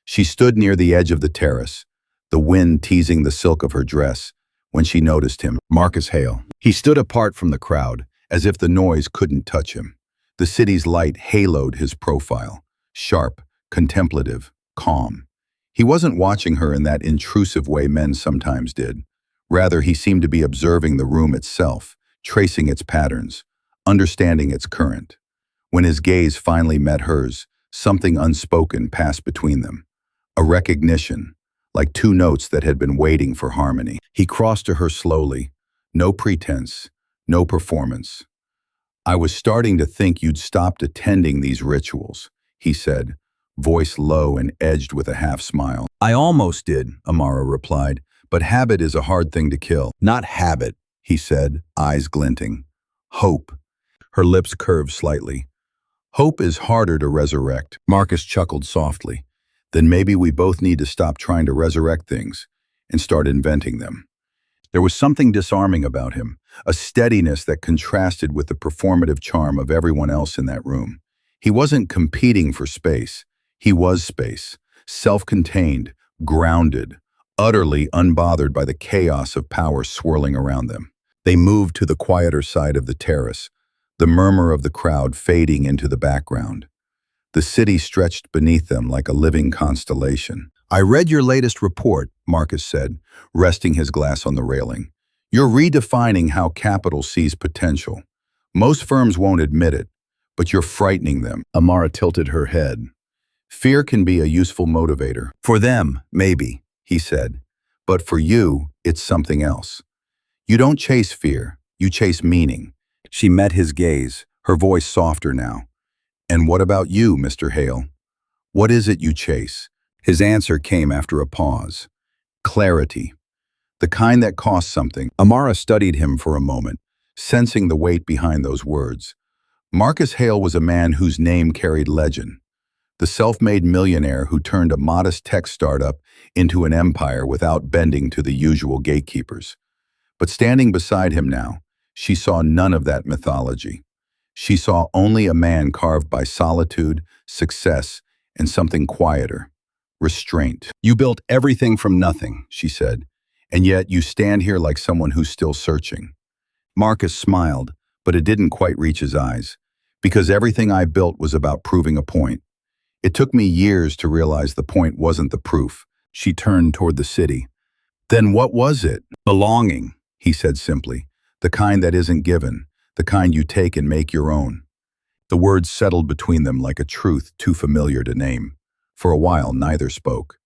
Speaker 1: She stood near the edge of the terrace, the wind teasing the silk of her dress, when she noticed him, Marcus Hale. He stood apart from the crowd, as if the noise couldn't touch him. The city's light haloed his profile, sharp, contemplative, calm. He wasn't watching her in that intrusive way men sometimes did. Rather, he seemed to be observing the room itself, tracing its patterns, understanding its current. When his gaze finally met hers, something unspoken passed between them. A recognition, like two notes that had been waiting for harmony. He crossed to her slowly, no pretense, no performance. "I was starting to think you'd stopped attending these rituals," he said, voice low and edged with a half-smile. "I almost did," Amara replied, "but habit is a hard thing to kill." "Not habit," he said, eyes glinting. "Hope." Her lips curved slightly. "Hope is harder to resurrect." Marcus chuckled softly. "Then maybe we both need to stop trying to resurrect things and start inventing them." There was something disarming about him, a steadiness that contrasted with the performative charm of everyone else in that room. He wasn't competing for space. He was space, self-contained, grounded, utterly unbothered by the chaos of power swirling around them. They moved to the quieter side of the terrace, the murmur of the crowd fading into the background. The city stretched beneath them like a living constellation. "I read your latest report," Marcus said, resting his glass on the railing. "You're redefining how capital sees potential. Most firms won't admit it, but you're frightening them. Amara tilted her head. Fear can be a useful motivator. For them, maybe, he said. But for you, it's something else. You don't chase fear, you chase meaning. She met his gaze, her voice softer now. And what about you, Mr. Hale? What is it you chase? His answer came after a pause. Clarity. The kind that costs something. Amara studied him for a moment, sensing the weight behind those words. Marcus Hale was a man whose name carried legend. The self-made millionaire who turned a modest tech startup into an empire without bending to the usual gatekeepers. But standing beside him now, she saw none of that mythology. She saw only a man carved by solitude, success, and something quieter. Restraint. You built everything from nothing, she said, and yet you stand here like someone who's still searching. Marcus smiled, but it didn't quite reach his eyes. Because everything I built was about proving a point. It took me years to realize the point wasn't the proof. She turned toward the city. Then what was it? Belonging, he said simply. The kind that isn't given, the kind you take and make your own. The words settled between them like a truth too familiar to name. For a while, neither spoke.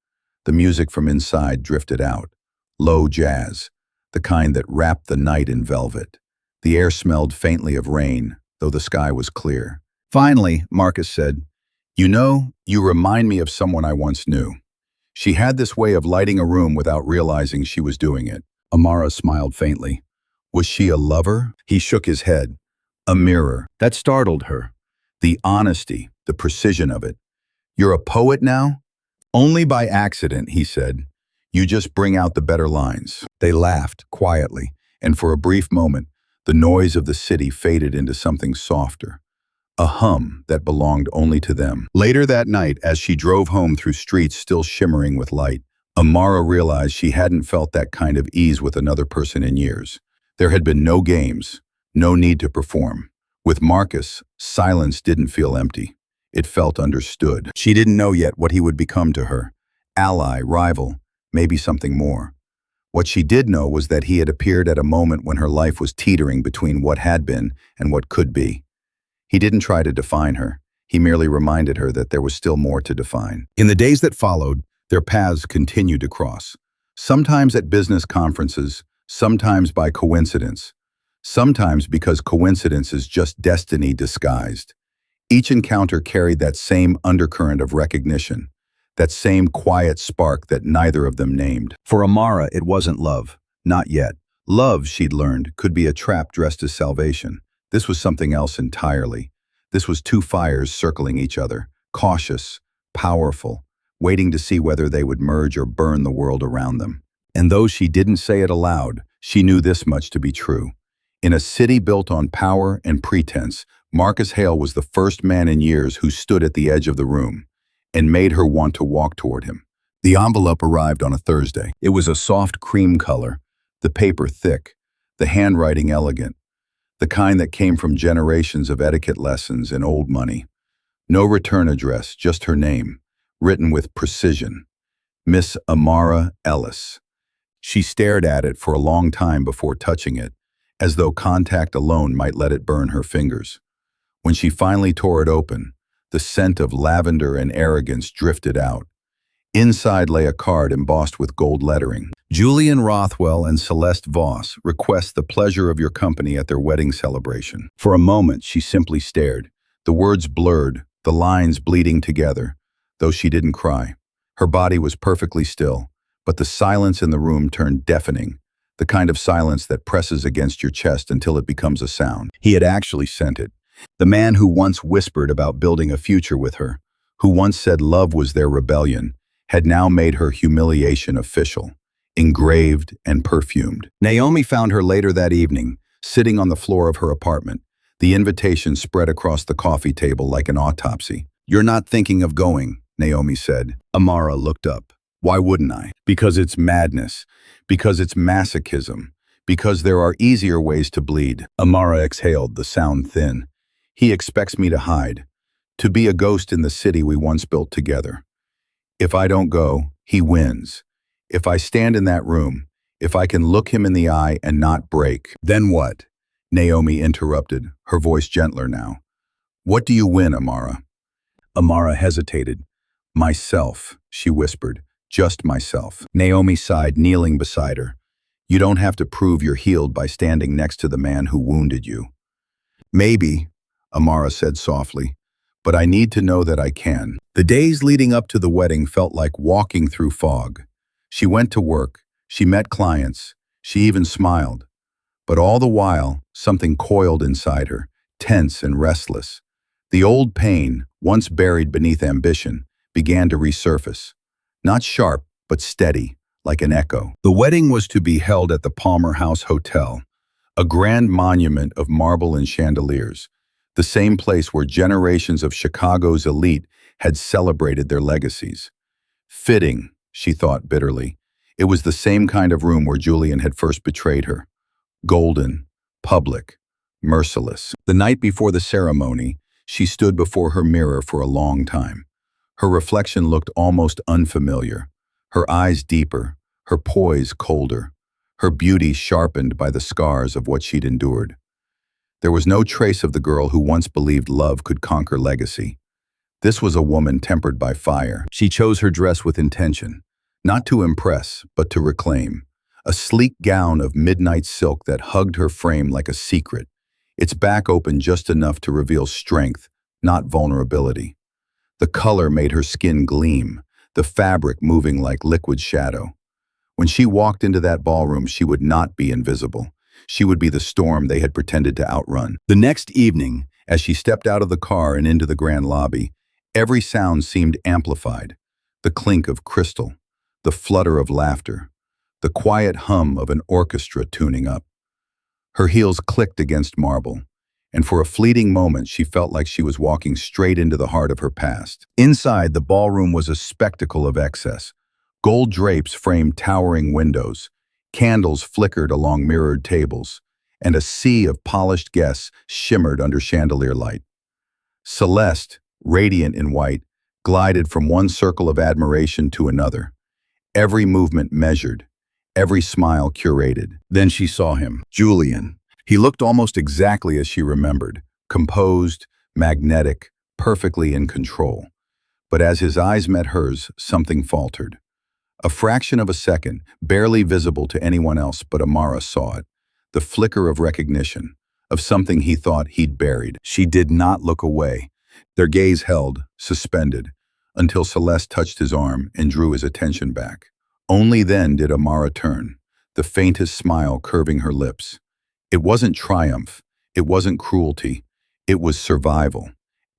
Speaker 1: The music from inside drifted out. Low jazz, the kind that wrapped the night in velvet. The air smelled faintly of rain, though the sky was clear. Finally, Marcus said, You know, you remind me of someone I once knew. She had this way of lighting a room without realizing she was doing it. Amara smiled faintly. Was she a lover? He shook his head. A mirror. That startled her. The honesty, the precision of it. You're a poet now? Only by accident, he said. You just bring out the better lines. They laughed, quietly, and for a brief moment, the noise of the city faded into something softer. A hum that belonged only to them. Later that night, as she drove home through streets still shimmering with light, Amara realized she hadn't felt that kind of ease with another person in years. There had been no games, no need to perform. With Marcus, silence didn't feel empty. It felt understood. She didn't know yet what he would become to her. Ally, rival, maybe something more. What she did know was that he had appeared at a moment when her life was teetering between what had been and what could be. He didn't try to define her. He merely reminded her that there was still more to define. In the days that followed, their paths continued to cross. Sometimes at business conferences, sometimes by coincidence. Sometimes because coincidence is just destiny disguised. Each encounter carried that same undercurrent of recognition, that same quiet spark that neither of them named. For Amara, it wasn't love. Not yet. Love, she'd learned, could be a trap dressed as salvation. This was something else entirely. This was two fires circling each other, cautious, powerful, waiting to see whether they would merge or burn the world around them. And though she didn't say it aloud, she knew this much to be true. In a city built on power and pretense, Marcus Hale was the first man in years who stood at the edge of the room and made her want to walk toward him. The envelope arrived on a Thursday. It was a soft cream color, the paper thick, the handwriting elegant, the kind that came from generations of etiquette lessons and old money. No return address, just her name, written with precision. Miss Amara Ellis. She stared at it for a long time before touching it, as though contact alone might let it burn her fingers. When she finally tore it open, the scent of lavender and arrogance drifted out. Inside lay a card embossed with gold lettering. Julian Rothwell and Celeste Voss request the pleasure of your company at their wedding celebration. For a moment, she simply stared. The words blurred, the lines bleeding together, though she didn't cry. Her body was perfectly still, but the silence in the room turned deafening, the kind of silence that presses against your chest until it becomes a sound. He had actually sent it. The man who once whispered about building a future with her, who once said love was their rebellion, had now made her humiliation official, engraved and perfumed. Naomi found her later that evening, sitting on the floor of her apartment, the invitation spread across the coffee table like an autopsy. You're not thinking of going, Naomi said. Amara looked up. Why wouldn't I? Because it's madness, because it's masochism, because there are easier ways to bleed. Amara exhaled, the sound thin. He expects me to hide, to be a ghost in the city we once built together. If I don't go, he wins. If I stand in that room, if I can look him in the eye and not break. Then what? Naomi interrupted, her voice gentler now. What do you win, Amara? Amara hesitated. Myself, she whispered. Just myself. Naomi sighed, kneeling beside her. You don't have to prove you're healed by standing next to the man who wounded you. Maybe, Amara said softly, but I need to know that I can. The days leading up to the wedding felt like walking through fog. She went to work, she met clients, she even smiled. But all the while, something coiled inside her, tense and restless. The old pain, once buried beneath ambition, began to resurface. Not sharp, but steady, like an echo. The wedding was to be held at the Palmer House Hotel, a grand monument of marble and chandeliers, the same place where generations of Chicago's elite had celebrated their legacies. Fitting, she thought bitterly. It was the same kind of room where Julian had first betrayed her. Golden, public, merciless. The night before the ceremony, she stood before her mirror for a long time. Her reflection looked almost unfamiliar, her eyes deeper, her poise colder, her beauty sharpened by the scars of what she'd endured. There was no trace of the girl who once believed love could conquer legacy. This was a woman tempered by fire. She chose her dress with intention, not to impress, but to reclaim. A sleek gown of midnight silk that hugged her frame like a secret, its back open just enough to reveal strength, not vulnerability. The color made her skin gleam, the fabric moving like liquid shadow. When she walked into that ballroom, she would not be invisible. She would be the storm they had pretended to outrun. The next evening, as she stepped out of the car and into the grand lobby, every sound seemed amplified. The clink of crystal, the flutter of laughter, the quiet hum of an orchestra tuning up. Her heels clicked against marble, and for a fleeting moment she felt like she was walking straight into the heart of her past. Inside, the ballroom was a spectacle of excess. Gold drapes framed towering windows, candles flickered along mirrored tables, and a sea of polished guests shimmered under chandelier light. Celeste, radiant in white, glided from one circle of admiration to another, every movement measured, every smile curated. Then she saw him, Julian. He looked almost exactly as she remembered, composed, magnetic, perfectly in control. But as his eyes met hers, something faltered. A fraction of a second, barely visible to anyone else but Amara saw it, the flicker of recognition, of something he thought he'd buried. She did not look away. Their gaze held, suspended, until Celeste touched his arm and drew his attention back. Only then did Amara turn, the faintest smile curving her lips. It wasn't triumph, it wasn't cruelty, it was survival.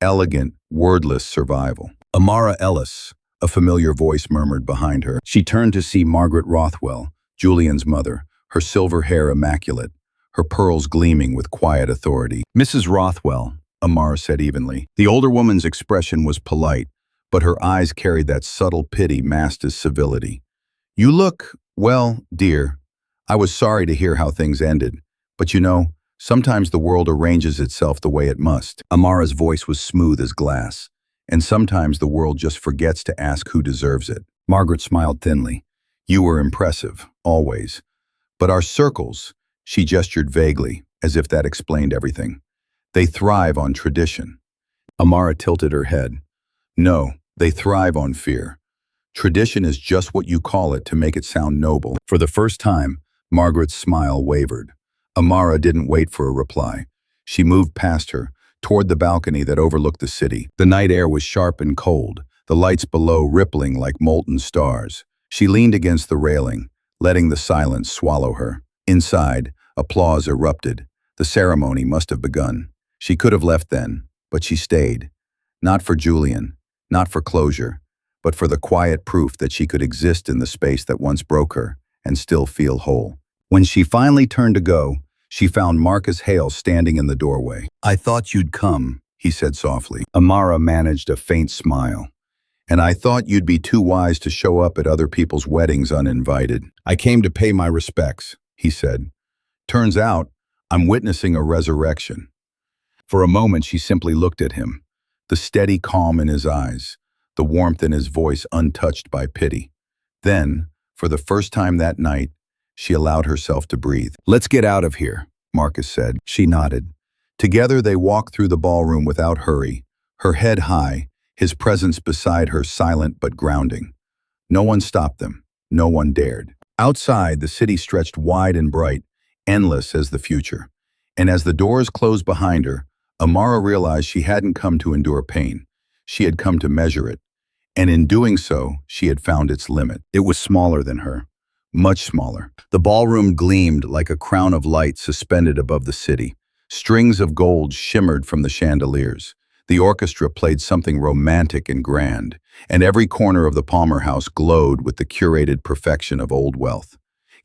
Speaker 1: Elegant, wordless survival. Amara Ellis, a familiar voice murmured behind her. She turned to see Margaret Rothwell, Julian's mother, her silver hair immaculate, her pearls gleaming with quiet authority. Mrs. Rothwell, Amara said evenly. The older woman's expression was polite, but her eyes carried that subtle pity masked as civility. You look, well, dear, I was sorry to hear how things ended, but you know, sometimes the world arranges itself the way it must. Amara's voice was smooth as glass, and sometimes the world just forgets to ask who deserves it. Margaret smiled thinly. You were impressive, always. But our circles, she gestured vaguely, as if that explained everything. They thrive on tradition. Amara tilted her head. No, they thrive on fear. Tradition is just what you call it to make it sound noble. For the first time, Margaret's smile wavered. Amara didn't wait for a reply. She moved past her, toward the balcony that overlooked the city. The night air was sharp and cold, the lights below rippling like molten stars. She leaned against the railing, letting the silence swallow her. Inside, applause erupted. The ceremony must have begun. She could have left then, but she stayed. Not for Julian, not for closure, but for the quiet proof that she could exist in the space that once broke her and still feel whole. When she finally turned to go, she found Marcus Hale standing in the doorway. I thought you'd come, he said softly. Amara managed a faint smile. And I thought you'd be too wise to show up at other people's weddings uninvited. I came to pay my respects, he said. Turns out, I'm witnessing a resurrection. For a moment, she simply looked at him, the steady calm in his eyes, the warmth in his voice untouched by pity. Then, for the first time that night, she allowed herself to breathe. Let's get out of here, Marcus said. She nodded. Together they walked through the ballroom without hurry, her head high, his presence beside her silent but grounding. No one stopped them. No one dared. Outside, the city stretched wide and bright, endless as the future. And as the doors closed behind her, Amara realized she hadn't come to endure pain. She had come to measure it. And in doing so, she had found its limit. It was smaller than her. Much smaller. The ballroom gleamed like a crown of light suspended above the city. Strings of gold shimmered from the chandeliers. The orchestra played something romantic and grand, and every corner of the Palmer House glowed with the curated perfection of old wealth.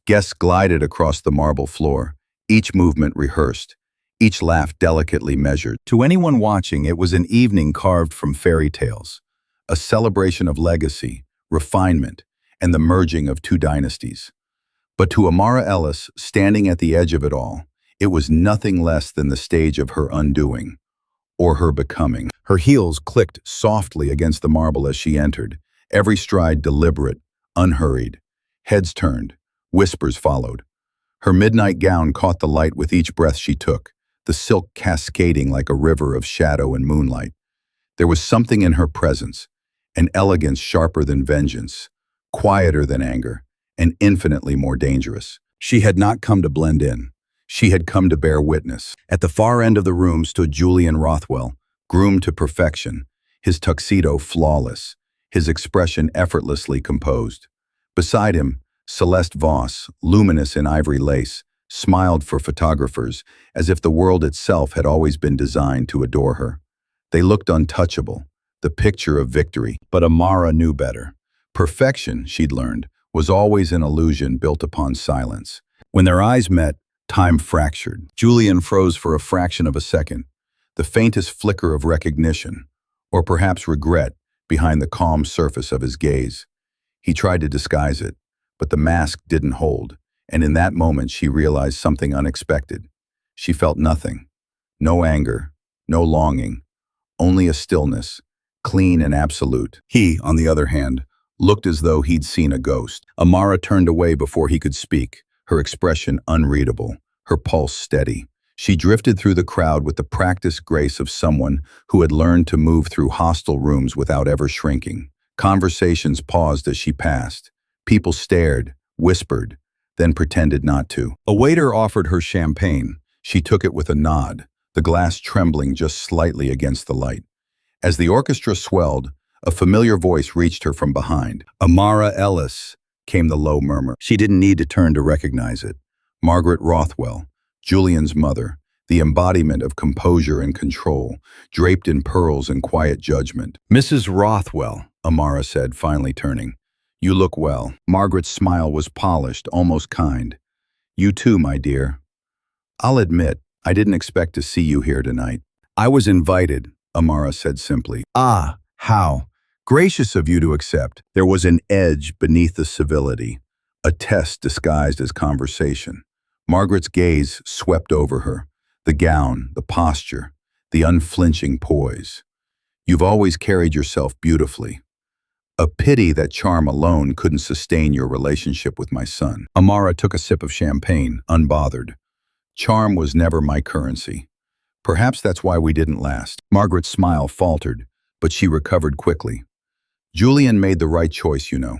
Speaker 1: Guests glided across the marble floor, each movement rehearsed, each laugh delicately measured. To anyone watching, it was an evening carved from fairy tales, a celebration of legacy, refinement, and the merging of two dynasties. But to Amara Ellis, standing at the edge of it all, it was nothing less than the stage of her undoing, or her becoming. Her heels clicked softly against the marble as she entered, every stride deliberate, unhurried. Heads turned, whispers followed. Her midnight gown caught the light with each breath she took, the silk cascading like a river of shadow and moonlight. There was something in her presence, an elegance sharper than vengeance, quieter than anger, and infinitely more dangerous. She had not come to blend in. She had come to bear witness. At the far end of the room stood Julian Rothwell, groomed to perfection, his tuxedo flawless, his expression effortlessly composed. Beside him, Celeste Voss, luminous in ivory lace, smiled for photographers as if the world itself had always been designed to adore her. They looked untouchable, the picture of victory. But Amara knew better. Perfection, she'd learned, was always an illusion built upon silence. When their eyes met, time fractured. Julian froze for a fraction of a second, the faintest flicker of recognition, or perhaps regret, behind the calm surface of his gaze. He tried to disguise it, but the mask didn't hold, and in that moment she realized something unexpected. She felt nothing. No anger, no longing, only a stillness, clean and absolute. He, on the other hand, looked as though he'd seen a ghost. Amara turned away before he could speak, her expression unreadable, her pulse steady. She drifted through the crowd with the practiced grace of someone who had learned to move through hostile rooms without ever shrinking. Conversations paused as she passed. People stared, whispered, then pretended not to. A waiter offered her champagne. She took it with a nod, the glass trembling just slightly against the light. As the orchestra swelled, a familiar voice reached her from behind. "Amara Ellis," came the low murmur. She didn't need to turn to recognize it. Margaret Rothwell, Julian's mother, the embodiment of composure and control, draped in pearls and quiet judgment. "Mrs. Rothwell," Amara said, finally turning. "You look well." Margaret's smile was polished, almost kind. "You too, my dear. I'll admit, I didn't expect to see you here tonight." "I was invited," Amara said simply. "Ah, how gracious of you to accept." There was an edge beneath the civility, a test disguised as conversation. Margaret's gaze swept over her, the gown, the posture, the unflinching poise. "You've always carried yourself beautifully. A pity that charm alone couldn't sustain your relationship with my son." Amara took a sip of champagne, unbothered. "Charm was never my currency. Perhaps that's why we didn't last." Margaret's smile faltered, but she recovered quickly. "Julian made the right choice, you know.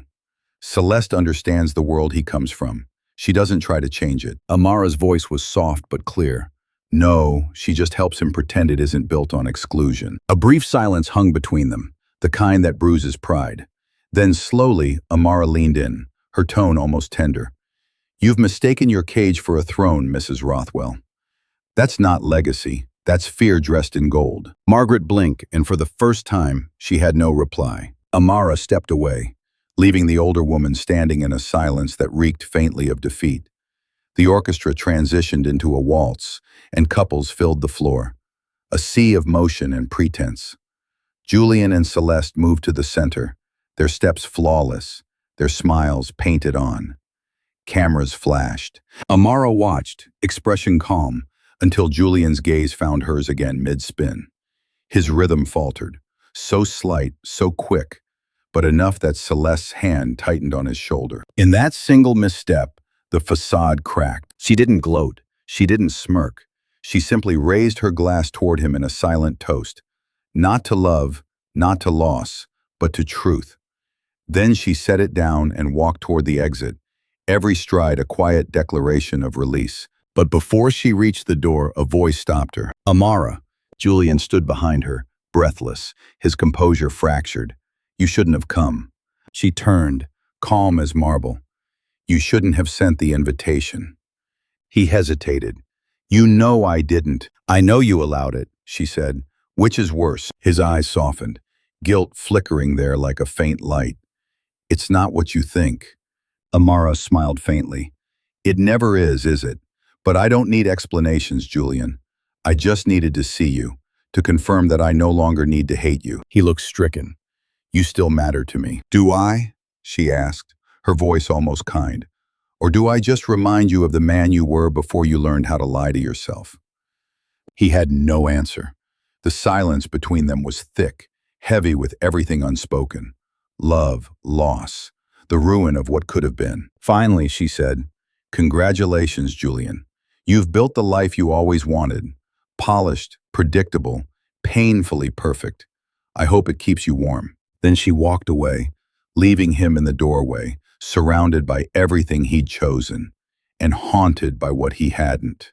Speaker 1: Celeste understands the world he comes from. She doesn't try to change it." Amara's voice was soft but clear. "No, she just helps him pretend it isn't built on exclusion." A brief silence hung between them, the kind that bruises pride. Then slowly, Amara leaned in, her tone almost tender. "You've mistaken your cage for a throne, Mrs. Rothwell. That's not legacy. That's fear dressed in gold." Margaret blinked, and for the first time, she had no reply. Amara stepped away, leaving the older woman standing in a silence that reeked faintly of defeat. The orchestra transitioned into a waltz, and couples filled the floor, a sea of motion and pretense. Julian and Celeste moved to the center, their steps flawless, their smiles painted on. Cameras flashed. Amara watched, expression calm, until Julian's gaze found hers again mid-spin. His rhythm faltered, so slight, so quick, but enough that Celeste's hand tightened on his shoulder. In that single misstep, the facade cracked. She didn't gloat. She didn't smirk. She simply raised her glass toward him in a silent toast. Not to love, not to loss, but to truth. Then she set it down and walked toward the exit, every stride a quiet declaration of release. But before she reached the door, a voice stopped her. Amara. Julian stood behind her, breathless, his composure fractured. You shouldn't have come. She turned, calm as marble. You shouldn't have sent the invitation. He hesitated. You know I didn't. I know you allowed it, she said. Which is worse? His eyes softened, guilt flickering there like a faint light. It's not what you think. Amara smiled faintly. It never is it? But I don't need explanations, Julian. I just needed to see you, to confirm that I no longer need to hate you. He looked stricken. You still matter to me. Do I? She asked, her voice almost kind. Or do I just remind you of the man you were before you learned how to lie to yourself? He had no answer. The silence between them was thick, heavy with everything unspoken. Love, loss, the ruin of what could have been. Finally, she said, Congratulations, Julian. You've built the life you always wanted. Polished, predictable, painfully perfect. I hope it keeps you warm. Then she walked away, leaving him in the doorway, surrounded by everything he'd chosen, and haunted by what he hadn't.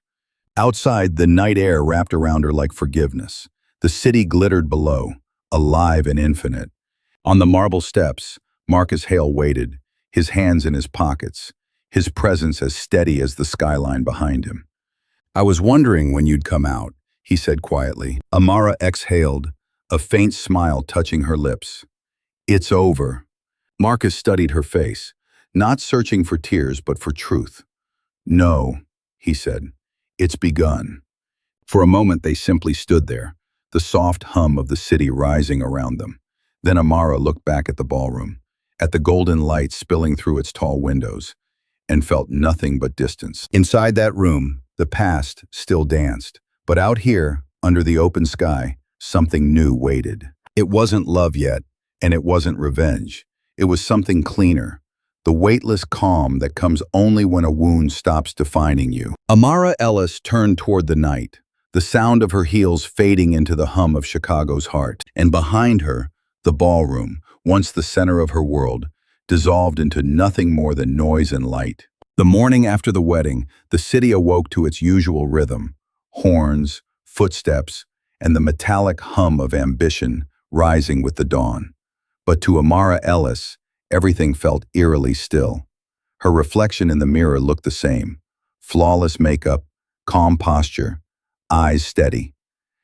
Speaker 1: Outside, the night air wrapped around her like forgiveness. The city glittered below, alive and infinite. On the marble steps, Marcus Hale waited, his hands in his pockets, his presence as steady as the skyline behind him. I was wondering when you'd come out, he said quietly. Amara exhaled, a faint smile touching her lips. It's over. Marcus studied her face, not searching for tears but for truth. No, he said. It's begun. For a moment they simply stood there, the soft hum of the city rising around them. Then Amara looked back at the ballroom, at the golden light spilling through its tall windows, and felt nothing but distance. Inside that room, the past still danced, but out here, under the open sky, something new waited. It wasn't love yet, and it wasn't revenge. It was something cleaner, the weightless calm that comes only when a wound stops defining you. Amara Ellis turned toward the night, the sound of her heels fading into the hum of Chicago's heart, and behind her, the ballroom, once the center of her world, dissolved into nothing more than noise and light. The morning after the wedding, the city awoke to its usual rhythm, horns, footsteps, and the metallic hum of ambition rising with the dawn. But to Amara Ellis, everything felt eerily still. Her reflection in the mirror looked the same, flawless makeup, calm posture, eyes steady.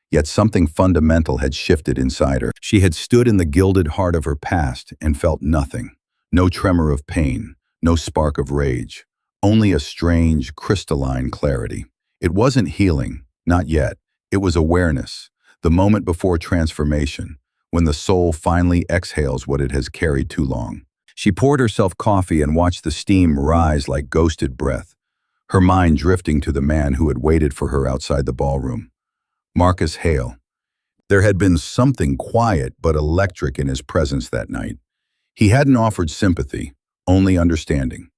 Speaker 1: Yet something fundamental had shifted inside her. She had stood in the gilded heart of her past and felt nothing. No tremor of pain, no spark of rage, only a strange, crystalline clarity. It wasn't healing, not yet. It was awareness, the moment before transformation, when the soul finally exhales what it has carried too long. She poured herself coffee and watched the steam rise like ghosted breath, her mind drifting to the man who had waited for her outside the ballroom. Marcus Hale. There had been something quiet but electric in his presence that night. He hadn't offered sympathy, only understanding.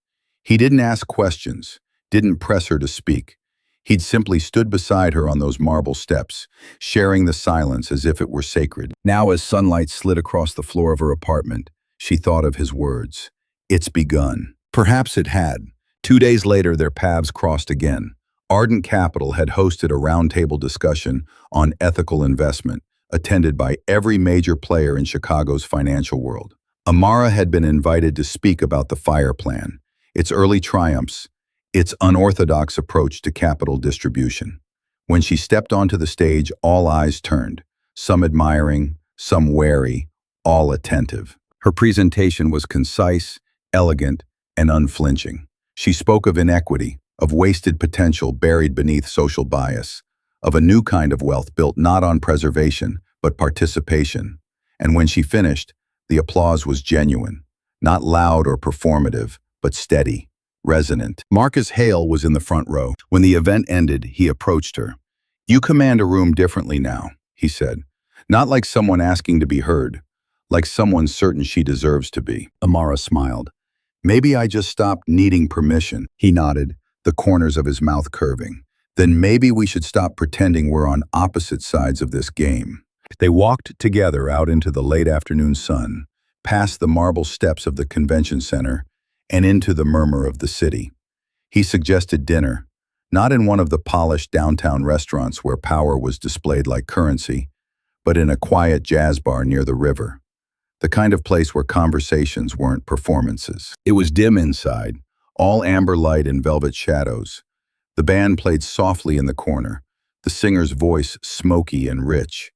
Speaker 1: He didn't ask questions, didn't press her to speak. He'd simply stood beside her on those marble steps, sharing the silence as if it were sacred. Now, as sunlight slid across the floor of her apartment, she thought of his words. It's begun. Perhaps it had. 2 days later, their paths crossed again. Ardent Capital had hosted a roundtable discussion on ethical investment, attended by every major player in Chicago's financial world. Amara had been invited to speak about the FIRE plan, its early triumphs, its unorthodox approach to capital distribution. When she stepped onto the stage, all eyes turned, some admiring, some wary, all attentive. Her presentation was concise, elegant, and unflinching. She spoke of inequity, of wasted potential buried beneath social bias, of a new kind of wealth built not on preservation, but participation. And when she finished, the applause was genuine, not loud or performative, but steady, resonant. Marcus Hale was in the front row. When the event ended, he approached her. You command a room differently now, he said. Not like someone asking to be heard, like someone certain she deserves to be. Amara smiled. Maybe I just stopped needing permission. He nodded, the corners of his mouth curving. Then maybe we should stop pretending we're on opposite sides of this game. They walked together out into the late afternoon sun, past the marble steps of the convention center, and into the murmur of the city. He suggested dinner, not in one of the polished downtown restaurants where power was displayed like currency, but in a quiet jazz bar near the river. The kind of place where conversations weren't performances. It was dim inside, all amber light and velvet shadows. The band played softly in the corner, the singer's voice smoky and rich.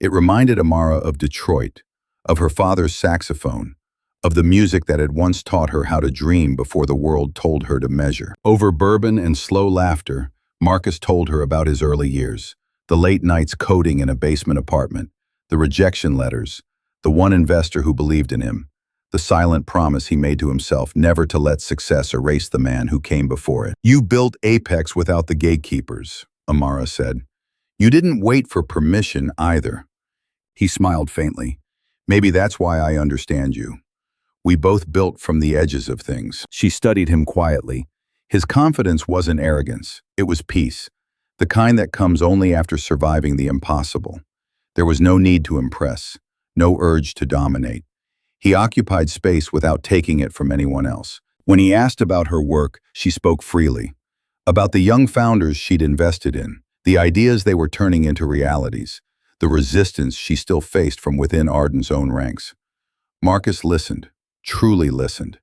Speaker 1: It reminded Amara of Detroit, of her father's saxophone, of the music that had once taught her how to dream before the world told her to measure. Over bourbon and slow laughter, Marcus told her about his early years, the late nights coding in a basement apartment, the rejection letters, the one investor who believed in him, the silent promise he made to himself never to let success erase the man who came before it. "You built Apex without the gatekeepers," Amara said. "You didn't wait for permission either." He smiled faintly. "Maybe that's why I understand you. We both built from the edges of things." She studied him quietly. His confidence wasn't arrogance, it was peace, the kind that comes only after surviving the impossible. There was no need to impress, no urge to dominate. He occupied space without taking it from anyone else. When he asked about her work, she spoke freely. About the young founders she'd invested in, the ideas they were turning into realities, the resistance she still faced from within Arden's own ranks. Marcus listened, truly listened,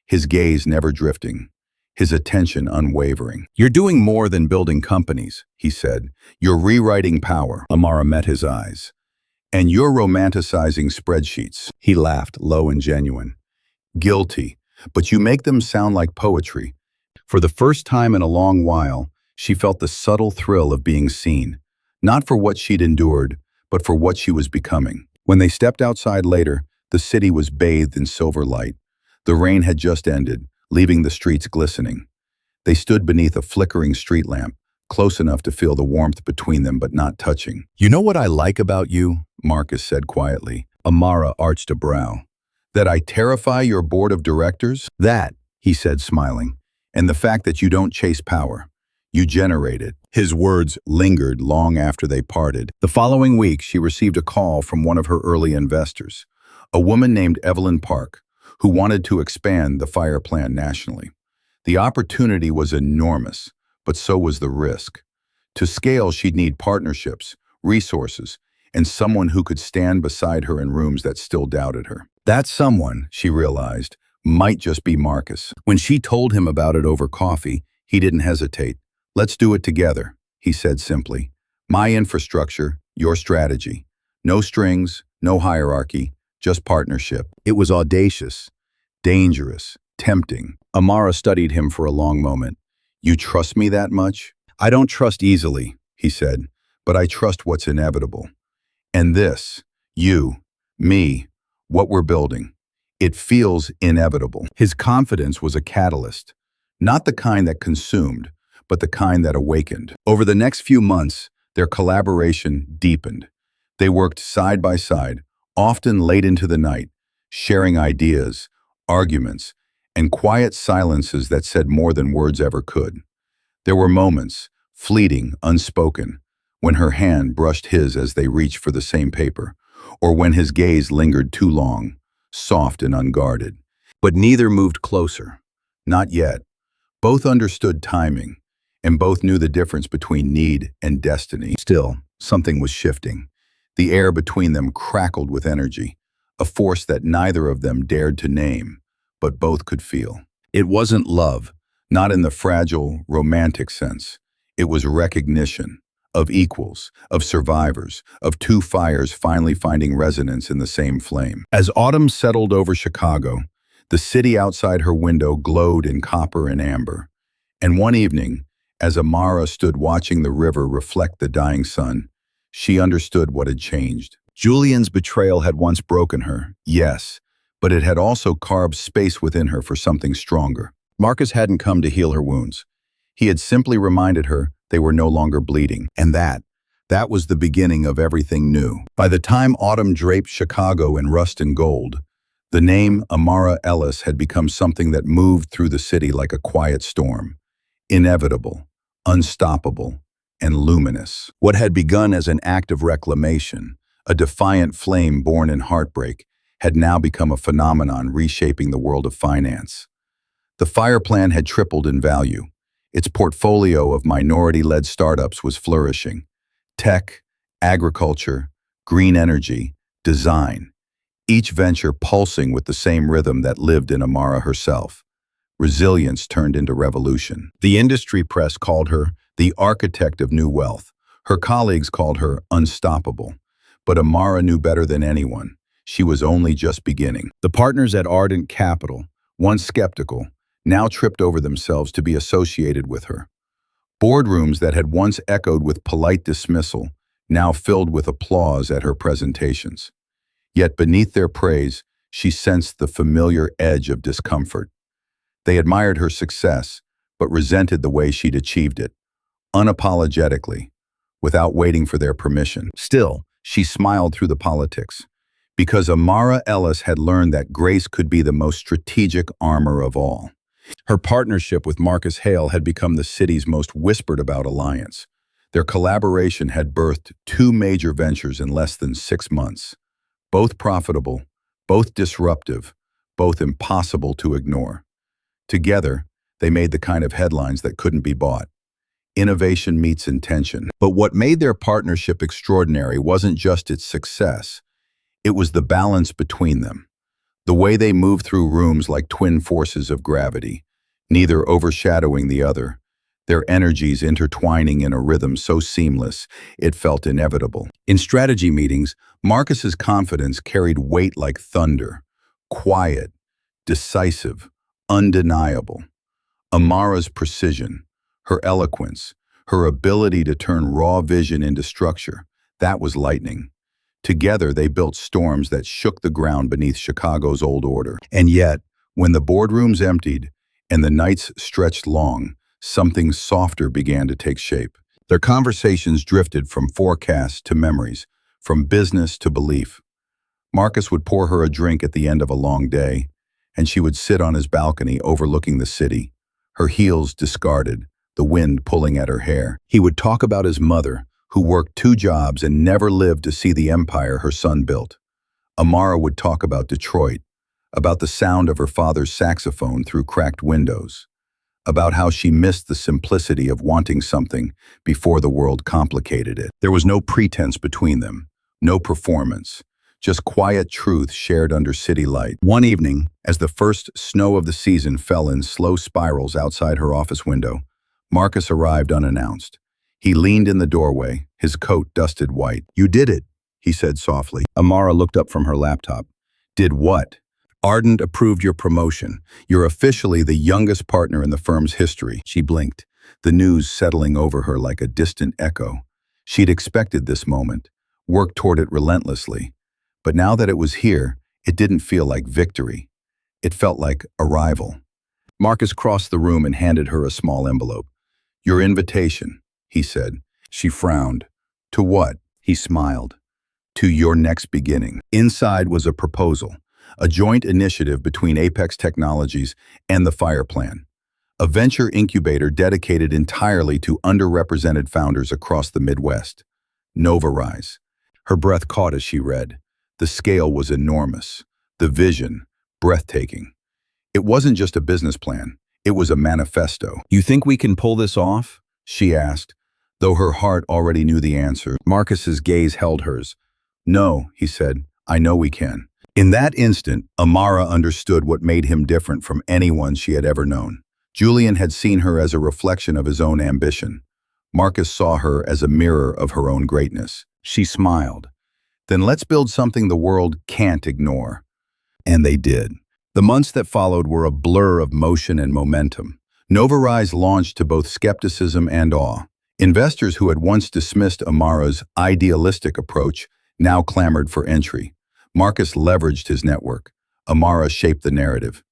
Speaker 1: his gaze never drifting, his attention unwavering. "You're doing more than building companies," he said. "You're rewriting power." Amara met his eyes. "And you're romanticizing spreadsheets." He laughed, low and genuine. "Guilty, but you make them sound like poetry." For the first time in a long while, she felt the subtle thrill of being seen, not for what she'd endured, but for what she was becoming. When they stepped outside later, the city was bathed in silver light. The rain had just ended, leaving the streets glistening. They stood beneath a flickering street lamp, close enough to feel the warmth between them but not touching. "You know what I like about you?" Marcus said quietly. Amara arched a brow. "That I terrify your board of directors?" "That," he said smiling. "And the fact that you don't chase power. You generate it." His words lingered long after they parted. The following week, she received a call from one of her early investors, a woman named Evelyn Park, who wanted to expand the fire plant nationally. The opportunity was enormous, but so was the risk. To scale, she'd need partnerships, resources, and someone who could stand beside her in rooms that still doubted her. That someone, she realized, might just be Marcus. When she told him about it over coffee, he didn't hesitate. "Let's do it together," he said simply. "My infrastructure, your strategy. No strings, no hierarchy, just partnership." It was audacious, dangerous, tempting. Amara studied him for a long moment. "You trust me that much?" "I don't trust easily," he said, "but I trust what's inevitable. And this, you, me, what we're building, it feels inevitable." His confidence was a catalyst, not the kind that consumed, but the kind that awakened. Over the next few months, their collaboration deepened. They worked side by side, often late into the night, sharing ideas, arguments, and quiet silences that said more than words ever could. There were moments, fleeting, unspoken, when her hand brushed his as they reached for the same paper, or when his gaze lingered too long, soft and unguarded. But neither moved closer. Not yet. Both understood timing, and both knew the difference between need and destiny. Still, something was shifting. The air between them crackled with energy, a force that neither of them dared to name, but both could feel. It wasn't love, not in the fragile, romantic sense. It was recognition, of equals, of survivors, of two fires finally finding resonance in the same flame. As autumn settled over Chicago, the city outside her window glowed in copper and amber. And one evening, as Amara stood watching the river reflect the dying sun, she understood what had changed. Julian's betrayal had once broken her, yes, but it had also carved space within her for something stronger. Marcus hadn't come to heal her wounds. He had simply reminded her they were no longer bleeding, and that was the beginning of everything new. By the time autumn draped Chicago in rust and gold, the name Amara Ellis had become something that moved through the city like a quiet storm. Inevitable, unstoppable, and luminous. What had begun as an act of reclamation, a defiant flame born in heartbreak, had now become a phenomenon reshaping the world of finance. The fire plan had tripled in value. Its portfolio of minority-led startups was flourishing. Tech, agriculture, green energy, design, each venture pulsing with the same rhythm that lived in Amara herself. Resilience turned into revolution. The industry press called her the architect of new wealth. Her colleagues called her unstoppable. But Amara knew better than anyone. She was only just beginning. The partners at Ardent Capital, once skeptical, now tripped over themselves to be associated with her. Boardrooms that had once echoed with polite dismissal now filled with applause at her presentations. Yet beneath their praise, she sensed the familiar edge of discomfort. They admired her success, but resented the way she'd achieved it, unapologetically, without waiting for their permission. Still, she smiled through the politics, because Amara Ellis had learned that grace could be the most strategic armor of all. Her partnership with Marcus Hale had become the city's most whispered-about alliance. Their collaboration had birthed two major ventures in less than 6 months. Both profitable, both disruptive, both impossible to ignore. Together, they made the kind of headlines that couldn't be bought. Innovation meets intention. But what made their partnership extraordinary wasn't just its success. It was the balance between them. The way they moved through rooms like twin forces of gravity, neither overshadowing the other, their energies intertwining in a rhythm so seamless it felt inevitable. In strategy meetings, Marcus's confidence carried weight like thunder, quiet, decisive, undeniable. Amara's precision, her eloquence, her ability to turn raw vision into structure, that was lightning. Together, they built storms that shook the ground beneath Chicago's old order. And yet, when the boardrooms emptied and the nights stretched long, something softer began to take shape. Their conversations drifted from forecasts to memories, from business to belief. Marcus would pour her a drink at the end of a long day, and she would sit on his balcony overlooking the city, her heels discarded, the wind pulling at her hair. He would talk about his mother, who worked 2 jobs and never lived to see the empire her son built. Amara would talk about Detroit, about the sound of her father's saxophone through cracked windows, about how she missed the simplicity of wanting something before the world complicated it. There was no pretense between them, no performance, just quiet truth shared under city light. One evening, as the first snow of the season fell in slow spirals outside her office window, Marcus arrived unannounced. He leaned in the doorway, his coat dusted white. "You did it," he said softly. Amara looked up from her laptop. "Did what?" "Ardent approved your promotion. You're officially the youngest partner in the firm's history." She blinked, the news settling over her like a distant echo. She'd expected this moment, worked toward it relentlessly. But now that it was here, it didn't feel like victory. It felt like arrival. Marcus crossed the room and handed her a small envelope. "Your invitation," he said. She frowned. "To what?" He smiled. "To your next beginning." Inside was a proposal, a joint initiative between Apex Technologies and the Fire Plan, a venture incubator dedicated entirely to underrepresented founders across the Midwest. Nova Rise. Her breath caught as she read. The scale was enormous, the vision breathtaking. It wasn't just a business plan, it was a manifesto. "You think we can pull this off?" she asked, though her heart already knew the answer. Marcus's gaze held hers. "No," he said, "I know we can." In that instant, Amara understood what made him different from anyone she had ever known. Julian had seen her as a reflection of his own ambition. Marcus saw her as a mirror of her own greatness. She smiled. "Then let's build something the world can't ignore." And they did. The months that followed were a blur of motion and momentum. Nova Rise launched to both skepticism and awe. Investors who had once dismissed Amara's idealistic approach now clamored for entry. Marcus leveraged his network. Amara shaped the narrative.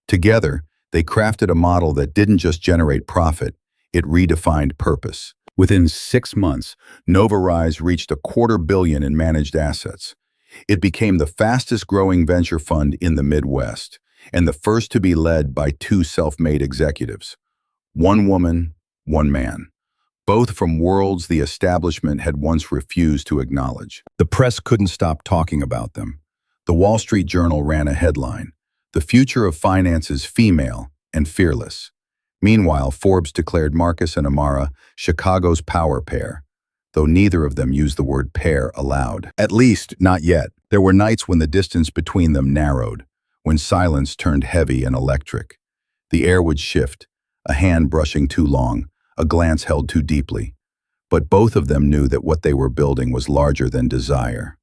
Speaker 1: Together, they crafted a model that didn't just generate profit, it redefined purpose. Within 6 months, Nova Rise reached $250 million in managed assets. It became the fastest-growing venture fund in the Midwest, and the first to be led by 2 self-made executives. One woman, one man. both from worlds the establishment had once refused to acknowledge. The press couldn't stop talking about them. The Wall Street Journal ran a headline, "The future of finance is female and fearless." Meanwhile, Forbes declared Marcus and Amara Chicago's power pair, though neither of them used the word pair aloud. At least, not yet. There were nights when the distance between them narrowed, when silence turned heavy and electric. The air would shift, a hand brushing too long, a glance held too deeply. But both of them knew that what they were building was larger than desire.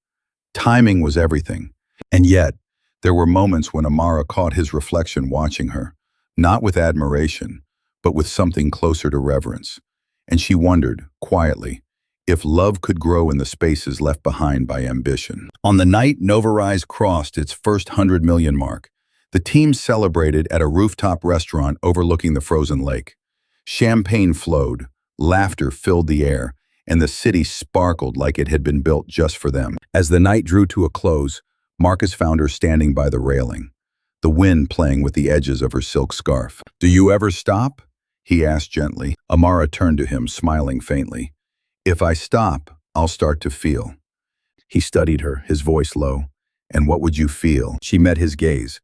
Speaker 1: Timing was everything. And yet, there were moments when Amara caught his reflection watching her, not with admiration, but with something closer to reverence. And she wondered, quietly, if love could grow in the spaces left behind by ambition. On the night Novarise crossed its first 100 million mark, the team celebrated at a rooftop restaurant overlooking the frozen lake. Champagne flowed, laughter filled the air, and the city sparkled like it had been built just for them. As the night drew to a close, Marcus found her standing by the railing, the wind playing with the edges of her silk scarf. "Do you ever stop?" he asked gently. Amara turned to him, smiling faintly. "If I stop, I'll start to feel." He studied her, his voice low. "And what would you feel?" She met his gaze.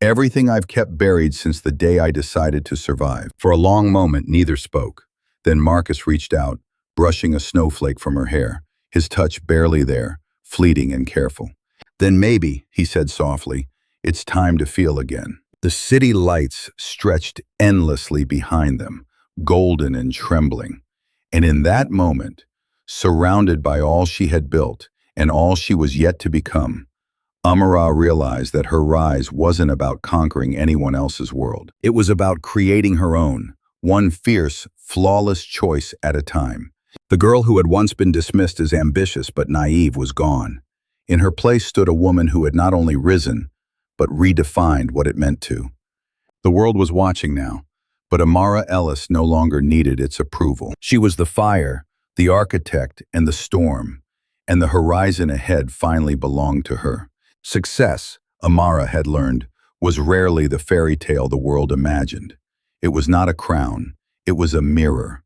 Speaker 1: "Everything I've kept buried since the day I decided to survive." For a long moment, neither spoke. Then Marcus reached out, brushing a snowflake from her hair, his touch barely there, fleeting and careful. "Then maybe," he said softly, "it's time to feel again." The city lights stretched endlessly behind them, golden and trembling. And in that moment, surrounded by all she had built and all she was yet to become, Amara realized that her rise wasn't about conquering anyone else's world. It was about creating her own, one fierce, flawless choice at a time. The girl who had once been dismissed as ambitious but naive was gone. In her place stood a woman who had not only risen, but redefined what it meant to. The world was watching now, but Amara Ellis no longer needed its approval. She was the fire, the architect, and the storm, and the horizon ahead finally belonged to her. Success, Amara had learned, was rarely the fairy tale the world imagined. It was not a crown, it was a mirror,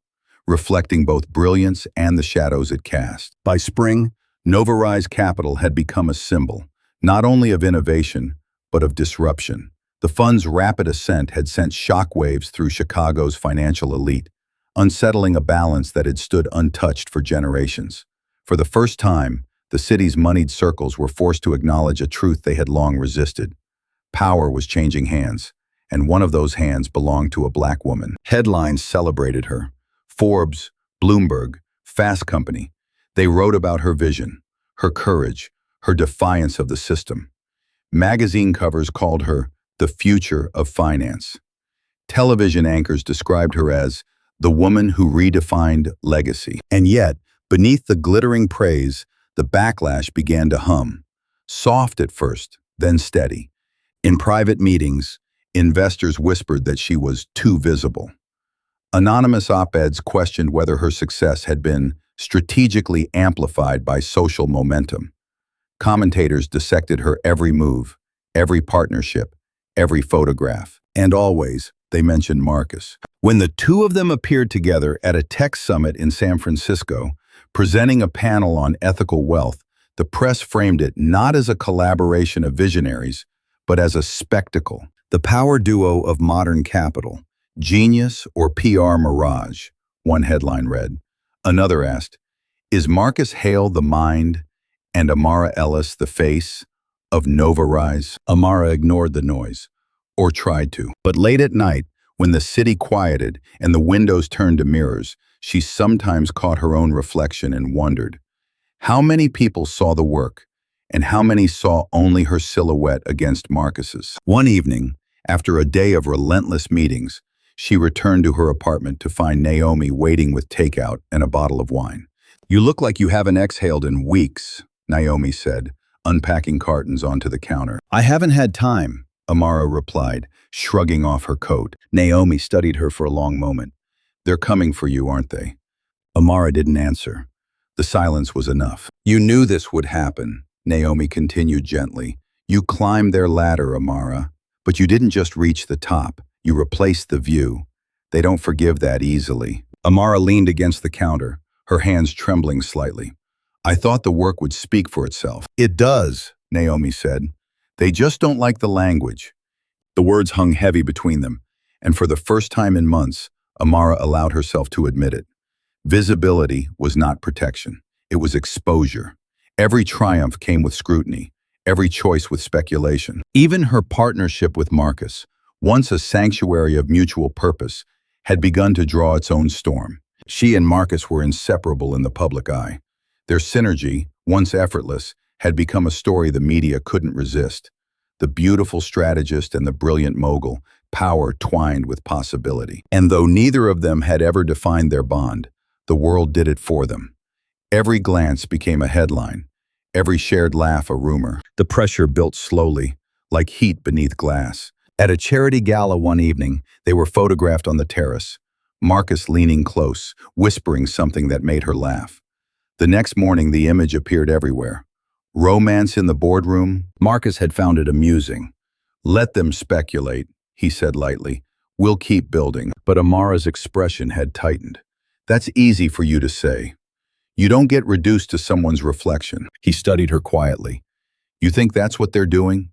Speaker 1: reflecting both brilliance and the shadows it cast. By spring, Novarise Capital had become a symbol, not only of innovation, but of disruption. The fund's rapid ascent had sent shockwaves through Chicago's financial elite, unsettling a balance that had stood untouched for generations. For the first time, the city's moneyed circles were forced to acknowledge a truth they had long resisted. Power was changing hands, and one of those hands belonged to a black woman. Headlines celebrated her. Forbes, Bloomberg, Fast Company. They wrote about her vision, her courage, her defiance of the system. Magazine covers called her the future of finance. Television anchors described her as the woman who redefined legacy. And yet, beneath the glittering praise, the backlash began to hum. Soft at first, then steady. In private meetings, investors whispered that she was too visible. Anonymous op-eds questioned whether her success had been strategically amplified by social momentum. Commentators dissected her every move, every partnership, every photograph. And always, they mentioned Marcus. When the two of them appeared together at a tech summit in San Francisco, presenting a panel on ethical wealth, the press framed it not as a collaboration of visionaries, but as a spectacle. The power duo of modern capital, genius or PR mirage, one headline read. Another asked, is Marcus Hale the mind and Amara Ellis the face of Novarise? Amara ignored the noise, or tried to. But late at night, when the city quieted and the windows turned to mirrors, she sometimes caught her own reflection and wondered, how many people saw the work, and how many saw only her silhouette against Marcus's? One evening, after a day of relentless meetings, she returned to her apartment to find Naomi waiting with takeout and a bottle of wine. "You look like you haven't exhaled in weeks," Naomi said, unpacking cartons onto the counter. "I haven't had time," Amara replied, shrugging off her coat. Naomi studied her for a long moment. "They're coming for you, aren't they?" Amara didn't answer. The silence was enough. "You knew this would happen," Naomi continued gently. "You climbed their ladder, Amara, but you didn't just reach the top. You replaced the view. They don't forgive that easily." Amara leaned against the counter, her hands trembling slightly. I thought the work would speak for itself. It does, Naomi said. They just don't like the language. The words hung heavy between them, and for the first time in months, Amara allowed herself to admit it. Visibility was not protection. It was exposure. Every triumph came with scrutiny, every choice with speculation. Even her partnership with Marcus, once a sanctuary of mutual purpose, had begun to draw its own storm. She and Marcus were inseparable in the public eye. Their synergy, once effortless, had become a story the media couldn't resist. The beautiful strategist and the brilliant mogul, power twined with possibility. And though neither of them had ever defined their bond, the world did it for them. Every glance became a headline, every shared laugh a rumor. The pressure built slowly, like heat beneath glass. At a charity gala one evening, they were photographed on the terrace, Marcus leaning close, whispering something that made her laugh. The next morning, the image appeared everywhere. Romance in the boardroom? Marcus had found it amusing. Let them speculate, he said lightly. We'll keep building. But Amara's expression had tightened. That's easy for you to say. You don't get reduced to someone's reflection. He studied her quietly. You think that's what they're doing?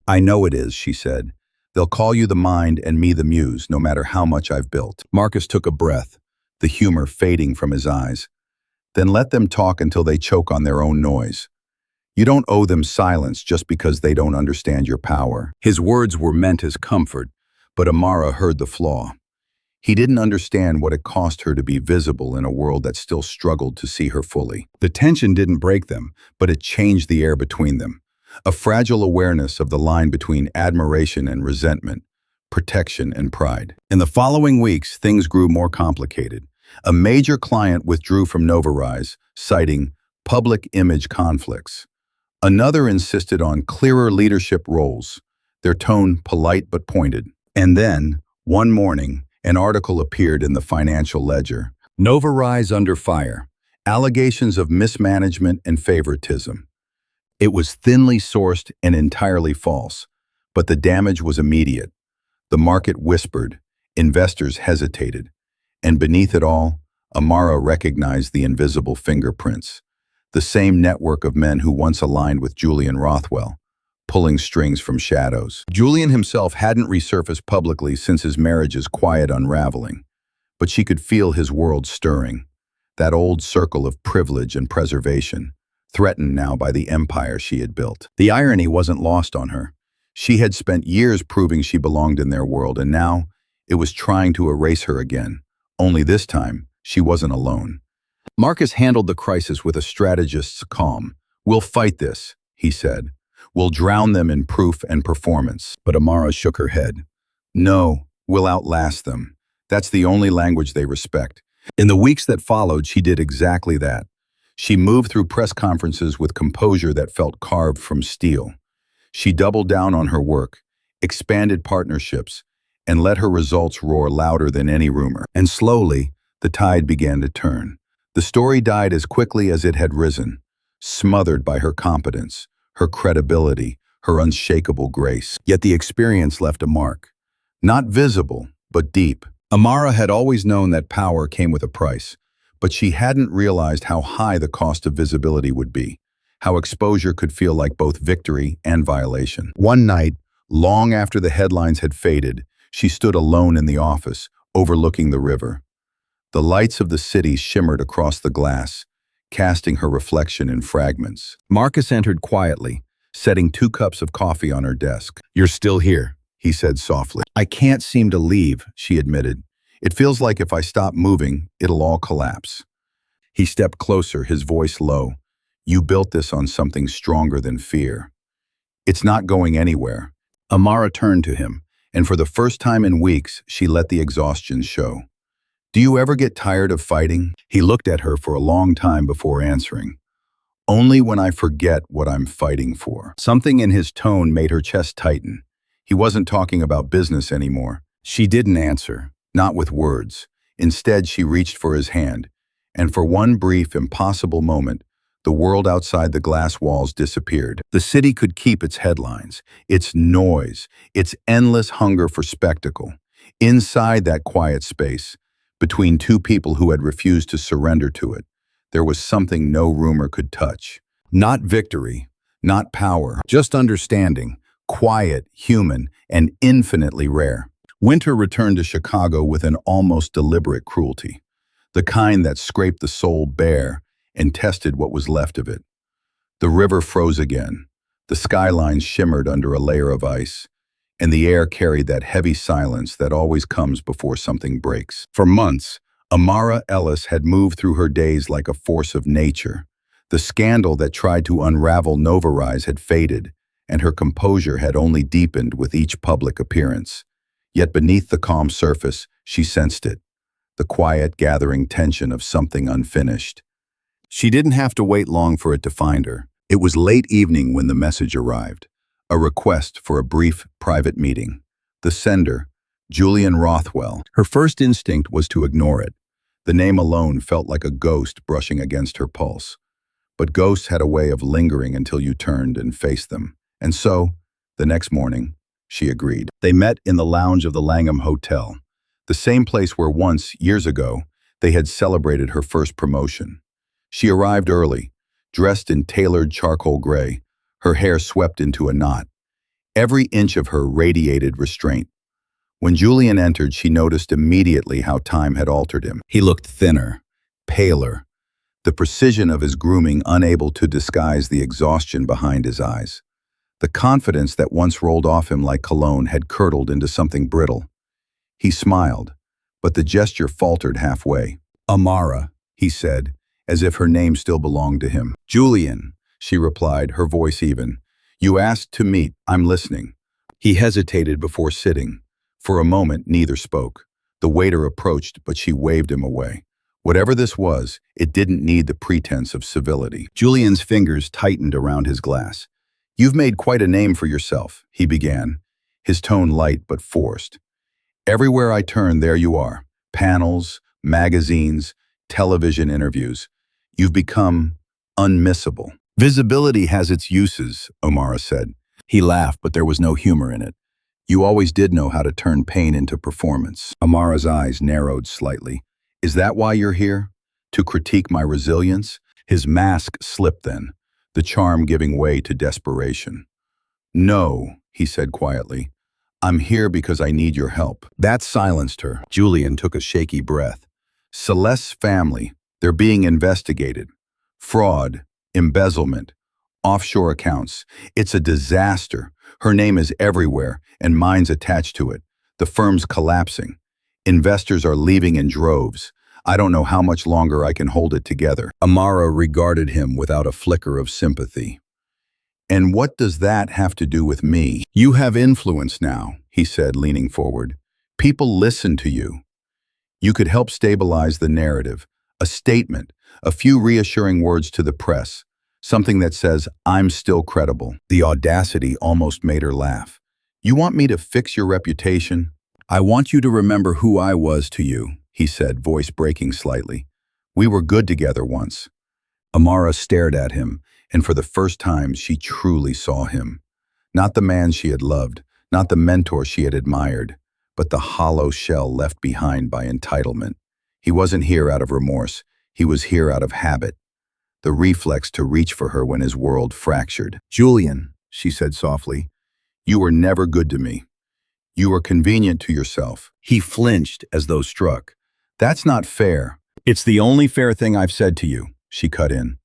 Speaker 1: I know it is, she said. They'll call you the mind and me the muse, no matter how much I've built. Marcus took a breath, the humor fading from his eyes. Then let them talk until they choke on their own noise. You don't owe them silence just because they don't understand your power. His words were meant as comfort, but Amara heard the flaw. He didn't understand what it cost her to be visible in a world that still struggled to see her fully. The tension didn't break them, but it changed the air between them. A fragile awareness of the line between admiration and resentment, protection and pride. In the following weeks, things grew more complicated. A major client withdrew from Novarise, citing public image conflicts. Another insisted on clearer leadership roles, their tone polite but pointed. And then, one morning, an article appeared in the Financial Ledger. Novarise under fire. Allegations of mismanagement and favoritism. It was thinly sourced and entirely false, but the damage was immediate. The market whispered, investors hesitated, and beneath it all, Amara recognized the invisible fingerprints, the same network of men who once aligned with Julian Rothwell, pulling strings from shadows. Julian himself hadn't resurfaced publicly since his marriage's quiet unraveling, but she could feel his world stirring, that old circle of privilege and preservation, threatened now by the empire she had built. The irony wasn't lost on her. She had spent years proving she belonged in their world, and now it was trying to erase her again. Only this time, she wasn't alone. Marcus handled the crisis with a strategist's calm. We'll fight this, he said. We'll drown them in proof and performance. But Amara shook her head. No, we'll outlast them. That's the only language they respect. In the weeks that followed, she did exactly that. She moved through press conferences with composure that felt carved from steel. She doubled down on her work, expanded partnerships, and let her results roar louder than any rumor. And slowly, the tide began to turn. The story died as quickly as it had risen, smothered by her competence, her credibility, her unshakable grace. Yet the experience left a mark. Not visible, but deep. Amara had always known that power came with a price, but she hadn't realized how high the cost of visibility would be, how exposure could feel like both victory and violation. One night, long after the headlines had faded, she stood alone in the office, overlooking the river. The lights of the city shimmered across the glass, casting her reflection in fragments. Marcus entered quietly, setting 2 cups of coffee on her desk. You're still here, he said softly. I can't seem to leave, she admitted. It feels like if I stop moving, it'll all collapse. He stepped closer, his voice low. You built this on something stronger than fear. It's not going anywhere. Amara turned to him, and for the first time in weeks, she let the exhaustion show. Do you ever get tired of fighting? He looked at her for a long time before answering. Only when I forget what I'm fighting for. Something in his tone made her chest tighten. He wasn't talking about business anymore. She didn't answer. Not with words. Instead, she reached for his hand, and for one brief, impossible moment, the world outside the glass walls disappeared. The city could keep its headlines, its noise, its endless hunger for spectacle. Inside that quiet space, between two people who had refused to surrender to it. There was something no rumor could touch. Not victory, not power, just understanding, quiet, human, and infinitely rare. Winter returned to Chicago with an almost deliberate cruelty, the kind that scraped the soul bare and tested what was left of it. The river froze again, the skyline shimmered under a layer of ice, and the air carried that heavy silence that always comes before something breaks. For months, Amara Ellis had moved through her days like a force of nature. The scandal that tried to unravel Novarise had faded, and her composure had only deepened with each public appearance. Yet beneath the calm surface, she sensed it, the quiet gathering tension of something unfinished. She didn't have to wait long for it to find her. It was late evening when the message arrived, a request for a brief, private meeting. The sender, Julian Rothwell. Her first instinct was to ignore it. The name alone felt like a ghost brushing against her pulse. But ghosts had a way of lingering until you turned and faced them. And so, the next morning, she agreed. They met in the lounge of the Langham Hotel, the same place where once, years ago, they had celebrated her first promotion. She arrived early, dressed in tailored charcoal gray, her hair swept into a knot. Every inch of her radiated restraint. When Julian entered, she noticed immediately how time had altered him. He looked thinner, paler, the precision of his grooming unable to disguise the exhaustion behind his eyes. The confidence that once rolled off him like cologne had curdled into something brittle. He smiled, but the gesture faltered halfway. "Amara," he said, as if her name still belonged to him. "Julian," she replied, her voice even. "You asked to meet. I'm listening." He hesitated before sitting. For a moment, neither spoke. The waiter approached, but she waved him away. Whatever this was, it didn't need the pretense of civility. Julian's fingers tightened around his glass. "You've made quite a name for yourself," he began, his tone light but forced. "Everywhere I turn, there you are. Panels, magazines, television interviews. You've become unmissable." "Visibility has its uses," Amara said. He laughed, but there was no humor in it. "You always did know how to turn pain into performance." Amara's eyes narrowed slightly. "Is that why you're here? To critique my resilience?" His mask slipped then, the charm giving way to desperation. "No," he said quietly. "I'm here because I need your help." That silenced her. Julian took a shaky breath. "Celeste's family, they're being investigated. Fraud, embezzlement, offshore accounts. It's a disaster. Her name is everywhere, and mine's attached to it. The firm's collapsing. Investors are leaving in droves. I don't know how much longer I can hold it together." Amara regarded him without a flicker of sympathy. "And what does that have to do with me?" "You have influence now," he said, leaning forward. "People listen to you. You could help stabilize the narrative. A statement, a few reassuring words to the press. Something that says, I'm still credible." The audacity almost made her laugh. "You want me to fix your reputation?" "I want you to remember who I was to you," he said, voice breaking slightly. "We were good together once." Amara stared at him, and for the first time she truly saw him. Not the man she had loved, not the mentor she had admired, but the hollow shell left behind by entitlement. He wasn't here out of remorse, he was here out of habit. The reflex to reach for her when his world fractured. "Julian," she said softly, "you were never good to me. You were convenient to yourself." He flinched as though struck. "That's not fair." "It's the only fair thing I've said to you," she cut in.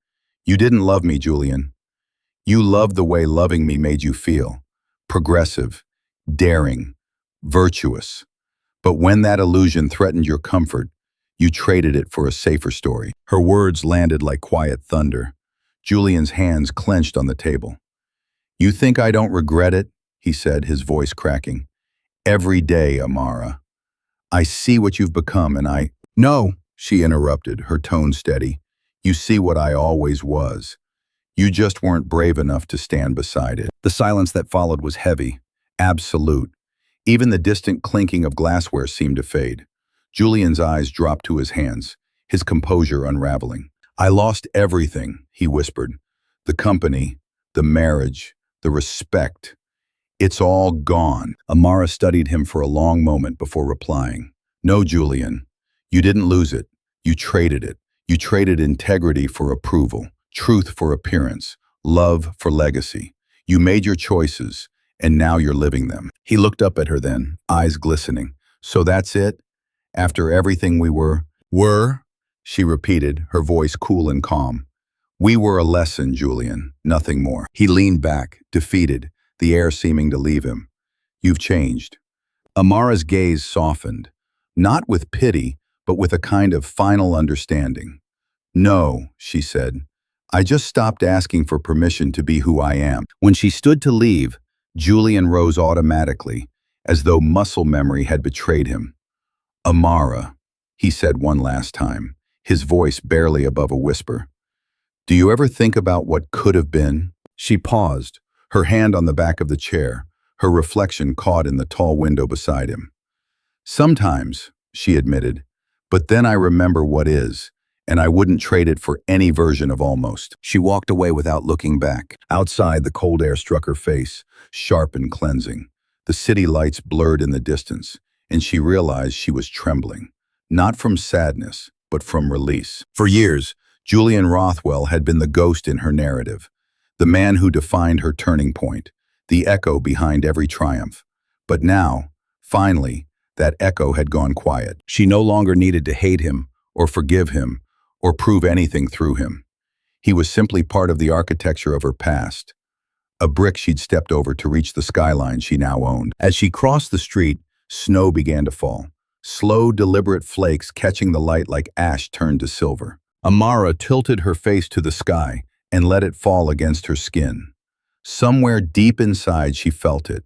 Speaker 1: "You didn't love me, Julian. You loved the way loving me made you feel. Progressive, daring, virtuous. But when that illusion threatened your comfort, you traded it for a safer story." Her words landed like quiet thunder. Julian's hands clenched on the table. "You think I don't regret it?" he said, his voice cracking. "Every day, Amara. I see what you've become and I—" "No," she interrupted, her tone steady. "You see what I always was. You just weren't brave enough to stand beside it." The silence that followed was heavy, absolute. Even the distant clinking of glassware seemed to fade. Julian's eyes dropped to his hands, his composure unraveling. "I lost everything," he whispered. "The company, the marriage, the respect. It's all gone." Amara studied him for a long moment before replying. "No, Julian. You didn't lose it. You traded it. You traded integrity for approval, truth for appearance, love for legacy. You made your choices, and now you're living them. He looked up at her then, eyes glistening. So that's it? After everything we were, she repeated, her voice cool and calm. We were a lesson, Julian, nothing more. He leaned back, defeated, the air seeming to leave him. You've changed. Amara's gaze softened, not with pity, but with a kind of final understanding. No, she said. I just stopped asking for permission to be who I am. When she stood to leave, Julian rose automatically, as though muscle memory had betrayed him. Amara, he said one last time, his voice barely above a whisper. Do you ever think about what could have been? She paused, her hand on the back of the chair, her reflection caught in the tall window beside him. Sometimes, she admitted, but then I remember what is, and I wouldn't trade it for any version of almost. She walked away without looking back. Outside, the cold air struck her face, sharp and cleansing. The city lights blurred in the distance, and she realized she was trembling, not from sadness, but from release. For years, Julian Rothwell had been the ghost in her narrative, the man who defined her turning point, the echo behind every triumph. But now, finally, that echo had gone quiet. She no longer needed to hate him, or forgive him, or prove anything through him. He was simply part of the architecture of her past, a brick she'd stepped over to reach the skyline she now owned. As she crossed the street, snow began to fall, slow, deliberate flakes catching the light like ash turned to silver. Amara tilted her face to the sky and let it fall against her skin. Somewhere deep inside she felt it,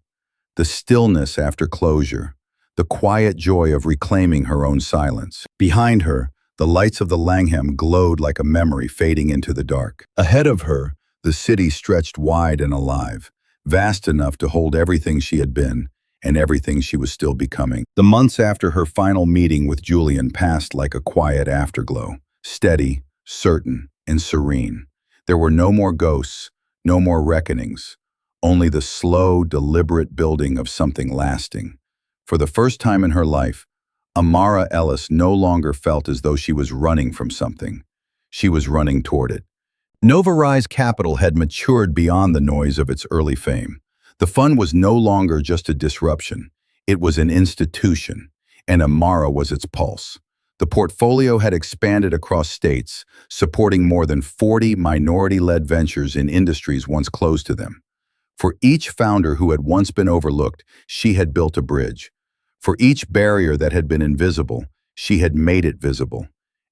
Speaker 1: the stillness after closure, the quiet joy of reclaiming her own silence. Behind her, the lights of the Langham glowed like a memory fading into the dark. Ahead of her, the city stretched wide and alive, vast enough to hold everything she had been and everything she was still becoming. The months after her final meeting with Julian passed like a quiet afterglow, steady, certain, and serene. There were no more ghosts, no more reckonings, only the slow, deliberate building of something lasting. For the first time in her life, Amara Ellis no longer felt as though she was running from something. She was running toward it. Nova Rise Capital had matured beyond the noise of its early fame. The fund was no longer just a disruption. It was an institution, and Amara was its pulse. The portfolio had expanded across states, supporting more than 40 minority-led ventures in industries once closed to them. For each founder who had once been overlooked, she had built a bridge. For each barrier that had been invisible, she had made it visible,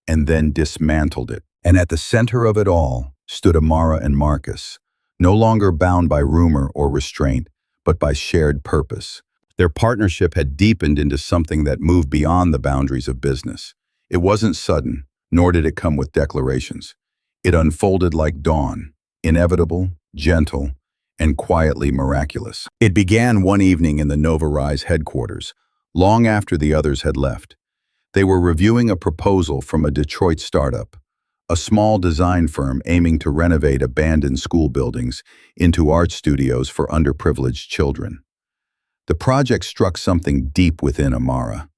Speaker 1: and then dismantled it. And at the center of it all stood Amara and Marcus, no longer bound by rumor or restraint, but by shared purpose. Their partnership had deepened into something that moved beyond the boundaries of business. It wasn't sudden, nor did it come with declarations. It unfolded like dawn, inevitable, gentle, and quietly miraculous. It began one evening in the Nova Rise headquarters, long after the others had left. They were reviewing a proposal from a Detroit startup, a small design firm aiming to renovate abandoned school buildings into art studios for underprivileged children. The project struck something deep within Amara,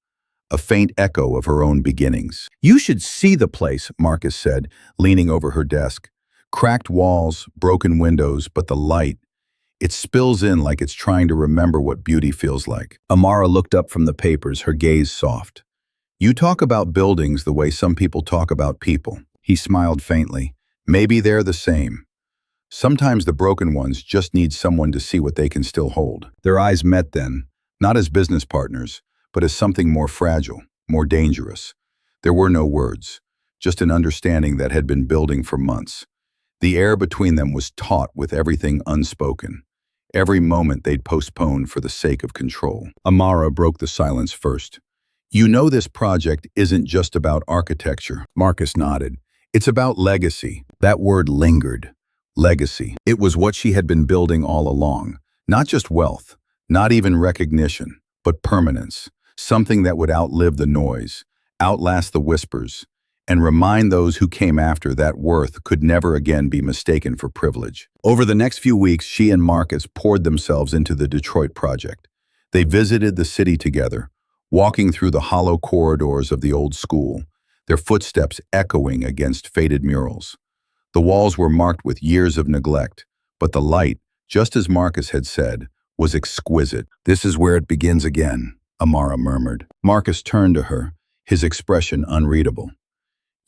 Speaker 1: a faint echo of her own beginnings. You should see the place, Marcus said, leaning over her desk. Cracked walls, broken windows, but the light, it spills in like it's trying to remember what beauty feels like. Amara looked up from the papers, her gaze soft. You talk about buildings the way some people talk about people. He smiled faintly. Maybe they're the same. Sometimes the broken ones just need someone to see what they can still hold. Their eyes met then, not as business partners, but as something more fragile, more dangerous. There were no words, just an understanding that had been building for months. The air between them was taut with everything unspoken. Every moment they'd postponed for the sake of control. Amara broke the silence first. You know this project isn't just about architecture. Marcus nodded. It's about legacy. That word lingered. Legacy. It was what she had been building all along. Not just wealth, not even recognition, but permanence. Something that would outlive the noise, outlast the whispers, and remind those who came after that worth could never again be mistaken for privilege. Over the next few weeks, she and Marcus poured themselves into the Detroit project. They visited the city together, walking through the hollow corridors of the old school, their footsteps echoing against faded murals. The walls were marked with years of neglect, but the light, just as Marcus had said, was exquisite. "This is where it begins again," Amara murmured. Marcus turned to her, his expression unreadable.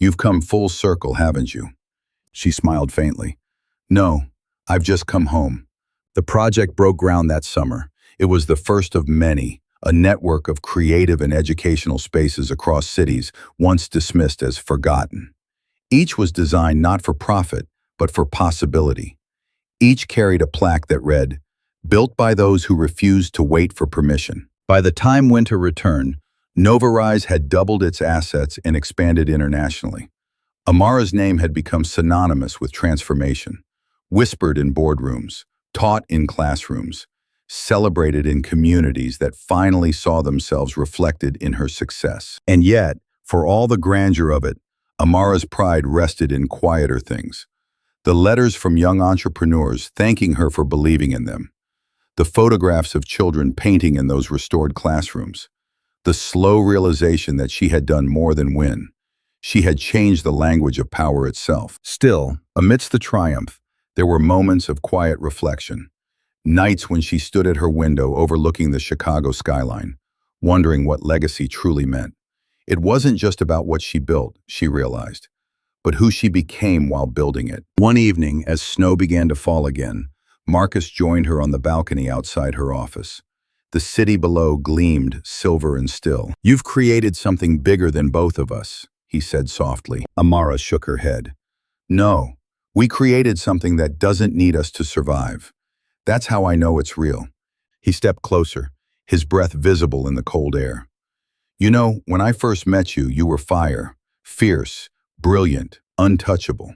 Speaker 1: "You've come full circle, haven't you?" She smiled faintly. "No, I've just come home." The project broke ground that summer. It was the first of many, a network of creative and educational spaces across cities, once dismissed as forgotten. Each was designed not for profit, but for possibility. Each carried a plaque that read, "Built by those who refused to wait for permission." By the time winter returned, Novarise had doubled its assets and expanded internationally. Amara's name had become synonymous with transformation, whispered in boardrooms, taught in classrooms, celebrated in communities that finally saw themselves reflected in her success. And yet, for all the grandeur of it, Amara's pride rested in quieter things. The letters from young entrepreneurs thanking her for believing in them. The photographs of children painting in those restored classrooms. The slow realization that she had done more than win. She had changed the language of power itself. Still, amidst the triumph, there were moments of quiet reflection. Nights when she stood at her window overlooking the Chicago skyline, wondering what legacy truly meant. It wasn't just about what she built, she realized, but who she became while building it. One evening, as snow began to fall again, Marcus joined her on the balcony outside her office. The city below gleamed silver and still. "You've created something bigger than both of us," he said softly. Amara shook her head. "No, we created something that doesn't need us to survive. That's how I know it's real." He stepped closer, his breath visible in the cold air. "You know, when I first met you, you were fire, fierce, brilliant, untouchable.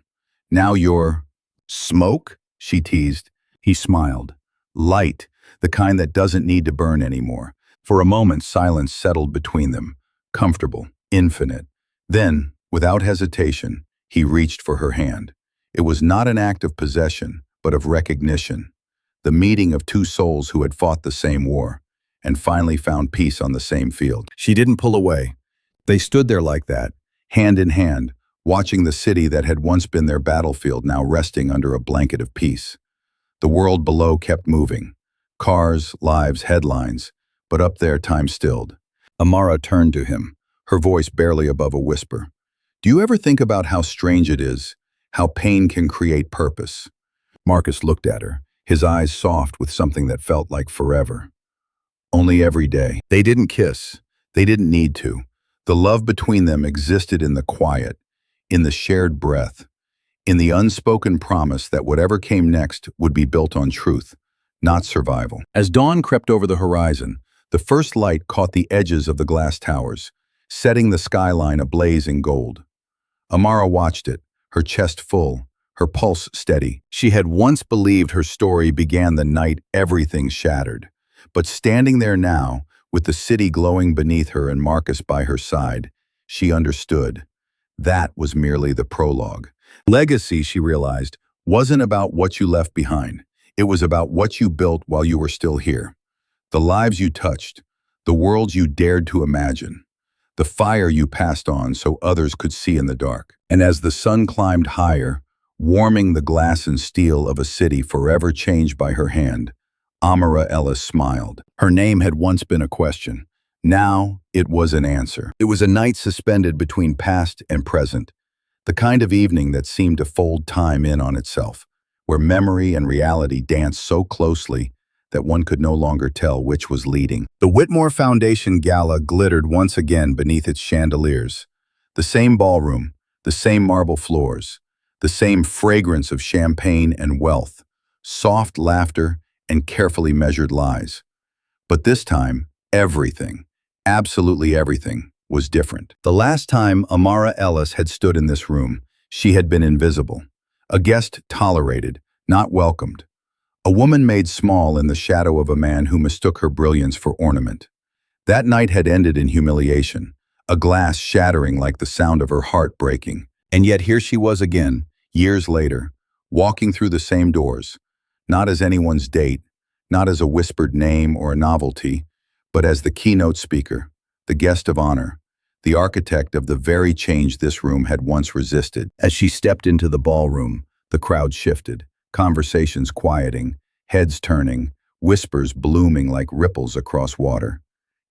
Speaker 1: Now you're—" "Smoke?" she teased. He smiled. "Light, the kind that doesn't need to burn anymore." For a moment, silence settled between them, comfortable, infinite. Then, without hesitation, he reached for her hand. It was not an act of possession, but of recognition. The meeting of two souls who had fought the same war, and finally found peace on the same field. She didn't pull away. They stood there like that, hand in hand, watching the city that had once been their battlefield now resting under a blanket of peace. The world below kept moving. Cars, lives, headlines, but up there time stilled. Amara turned to him, her voice barely above a whisper. "Do you ever think about how strange it is, how pain can create purpose?" Marcus looked at her, his eyes soft with something that felt like forever. "Only every day." They didn't kiss. They didn't need to. The love between them existed in the quiet, in the shared breath, in the unspoken promise that whatever came next would be built on truth, not survival. As dawn crept over the horizon, the first light caught the edges of the glass towers, setting the skyline ablaze in gold. Amara watched it, her chest full, her pulse steady. She had once believed her story began the night everything shattered. But standing there now, with the city glowing beneath her and Marcus by her side, she understood. That was merely the prologue. Legacy, she realized, wasn't about what you left behind. It was about what you built while you were still here. The lives you touched, the worlds you dared to imagine, the fire you passed on so others could see in the dark. And as the sun climbed higher, warming the glass and steel of a city forever changed by her hand, Amara Ellis smiled. Her name had once been a question. Now it was an answer. It was a night suspended between past and present, the kind of evening that seemed to fold time in on itself, where memory and reality danced so closely that one could no longer tell which was leading. The Whitmore Foundation Gala glittered once again beneath its chandeliers. The same ballroom, the same marble floors, the same fragrance of champagne and wealth, soft laughter and carefully measured lies. But this time, everything, absolutely everything, was different. The last time Amara Ellis had stood in this room, she had been invisible, a guest tolerated, not welcomed, a woman made small in the shadow of a man who mistook her brilliance for ornament. That night had ended in humiliation, a glass shattering like the sound of her heart breaking. And yet here she was again, years later, walking through the same doors, not as anyone's date, not as a whispered name or a novelty, but as the keynote speaker, the guest of honor, the architect of the very change this room had once resisted. As she stepped into the ballroom, the crowd shifted, conversations quieting, heads turning, whispers blooming like ripples across water.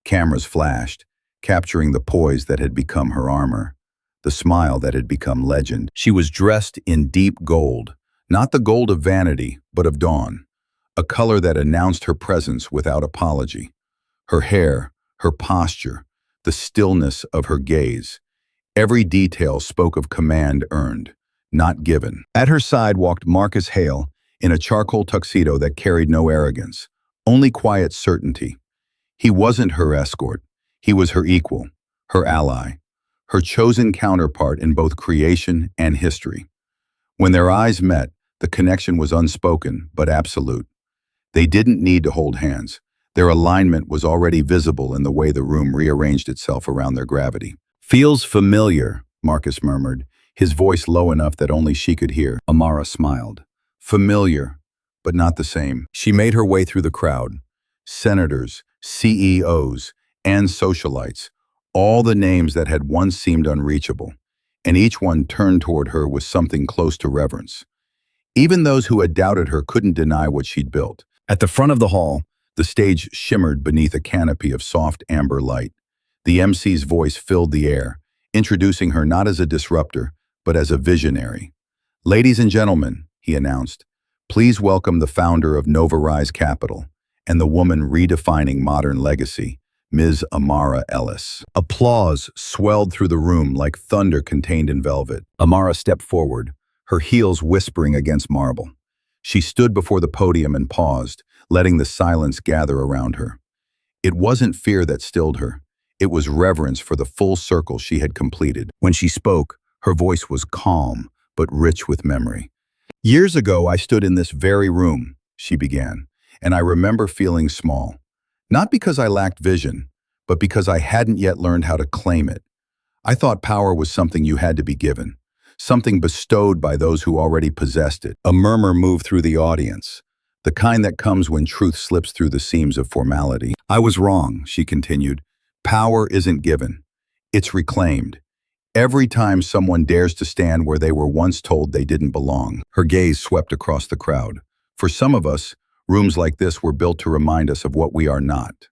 Speaker 1: Cameras flashed, capturing the poise that had become her armor, the smile that had become legend. She was dressed in deep gold, not the gold of vanity, but of dawn, a color that announced her presence without apology. Her hair, her posture, the stillness of her gaze. Every detail spoke of command earned, not given. At her side walked Marcus Hale in a charcoal tuxedo that carried no arrogance, only quiet certainty. He wasn't her escort. He was her equal, her ally, her chosen counterpart in both creation and history. When their eyes met, the connection was unspoken but absolute. They didn't need to hold hands. Their alignment was already visible in the way the room rearranged itself around their gravity. "Feels familiar," Marcus murmured, his voice low enough that only she could hear. Amara smiled. Familiar, but not the same. She made her way through the crowd. Senators, CEOs, and socialites, all the names that had once seemed unreachable, and each one turned toward her with something close to reverence. Even those who had doubted her couldn't deny what she'd built. At the front of the hall, the stage shimmered beneath a canopy of soft amber light. The MC's voice filled the air, introducing her not as a disruptor, but as a visionary. "Ladies and gentlemen," he announced, "please welcome the founder of Nova Rise Capital and the woman redefining modern legacy, Ms. Amara Ellis." Applause swelled through the room like thunder contained in velvet. Amara stepped forward, her heels whispering against marble. She stood before the podium and paused, letting the silence gather around her. It wasn't fear that stilled her. It was reverence for the full circle she had completed. When she spoke, her voice was calm, but rich with memory. "Years ago, I stood in this very room," she began, "and I remember feeling small. Not because I lacked vision, but because I hadn't yet learned how to claim it. I thought power was something you had to be given, something bestowed by those who already possessed it." A murmur moved through the audience, the kind that comes when truth slips through the seams of formality. "I was wrong," she continued. "Power isn't given. It's reclaimed. Every time someone dares to stand where they were once told they didn't belong." Her gaze swept across the crowd. "For some of us, rooms like this were built to remind us of what we are not.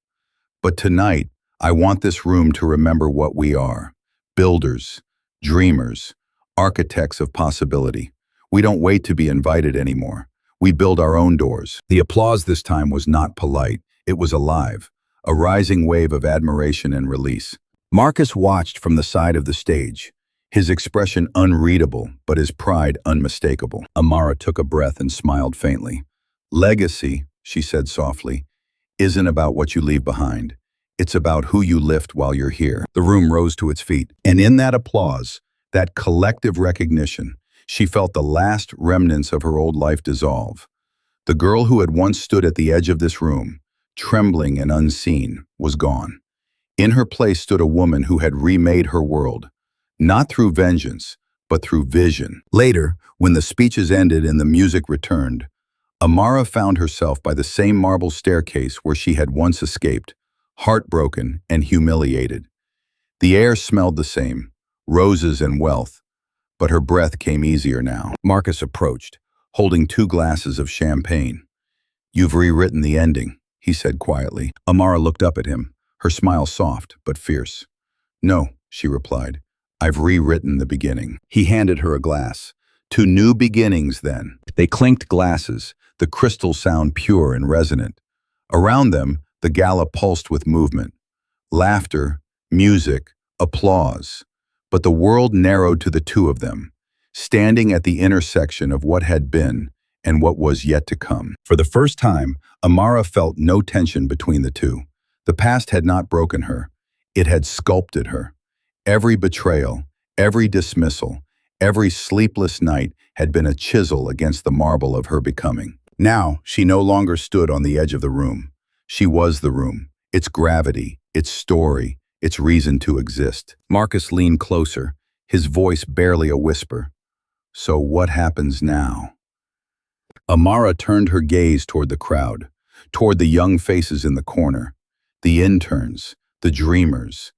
Speaker 1: But tonight, I want this room to remember what we are. Builders, dreamers, architects of possibility. We don't wait to be invited anymore. We build our own doors." The applause this time was not polite. It was alive, a rising wave of admiration and release. Marcus watched from the side of the stage, his expression unreadable, but his pride unmistakable. Amara took a breath and smiled faintly. "Legacy," she said softly, "isn't about what you leave behind. It's about who you lift while you're here." The room rose to its feet, and in that applause, that collective recognition, she felt the last remnants of her old life dissolve. The girl who had once stood at the edge of this room, trembling and unseen, was gone. In her place stood a woman who had remade her world, not through vengeance, but through vision. Later, when the speeches ended and the music returned, Amara found herself by the same marble staircase where she had once escaped, heartbroken and humiliated. The air smelled the same, roses and wealth, but her breath came easier now. Marcus approached, holding 2 glasses of champagne. "You've rewritten the ending," he said quietly. Amara looked up at him, her smile soft but fierce. "No," she replied, "I've rewritten the beginning." He handed her a glass. 2 new beginnings, then. They clinked glasses, the crystal sound pure and resonant. Around them, the gala pulsed with movement. Laughter, music, applause. But the world narrowed to the 2 of them, standing at the intersection of what had been and what was yet to come. For the first time, Amara felt no tension between the 2. The past had not broken her. It had sculpted her. Every betrayal, every dismissal, every sleepless night had been a chisel against the marble of her becoming. Now, she no longer stood on the edge of the room. She was the room, its gravity, its story, its reason to exist. Marcus leaned closer, his voice barely a whisper. "So what happens now?" Amara turned her gaze toward the crowd, toward the young faces in the corner, the interns, the dreamers,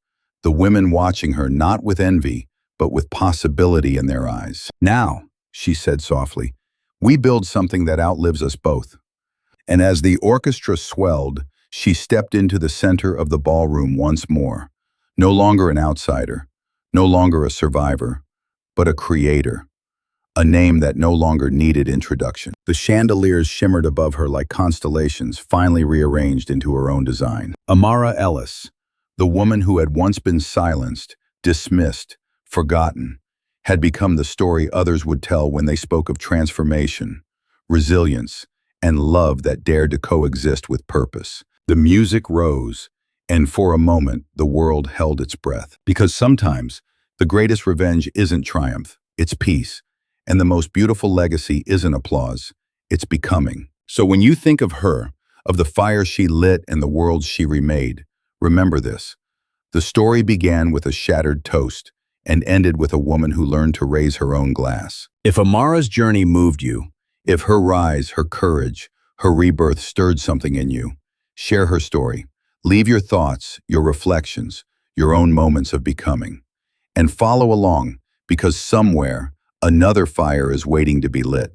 Speaker 1: the women watching her not with envy, but with possibility in their eyes. "Now," she said softly, "we build something that outlives us both." And as the orchestra swelled, she stepped into the center of the ballroom once more. No longer an outsider, no longer a survivor, but a creator. A name that no longer needed introduction. The chandeliers shimmered above her like constellations finally rearranged into her own design. Amara Ellis, the woman who had once been silenced, dismissed, forgotten, had become the story others would tell when they spoke of transformation, resilience, and love that dared to coexist with purpose. The music rose, and for a moment the world held its breath. Because sometimes the greatest revenge isn't triumph, it's peace. And the most beautiful legacy isn't applause, it's becoming. So when you think of her, of the fire she lit and the worlds she remade, remember this. The story began with a shattered toast and ended with a woman who learned to raise her own glass. If Amara's journey moved you, if her rise, her courage, her rebirth stirred something in you, share her story. Leave your thoughts, your reflections, your own moments of becoming. And follow along, because somewhere, another fire is waiting to be lit.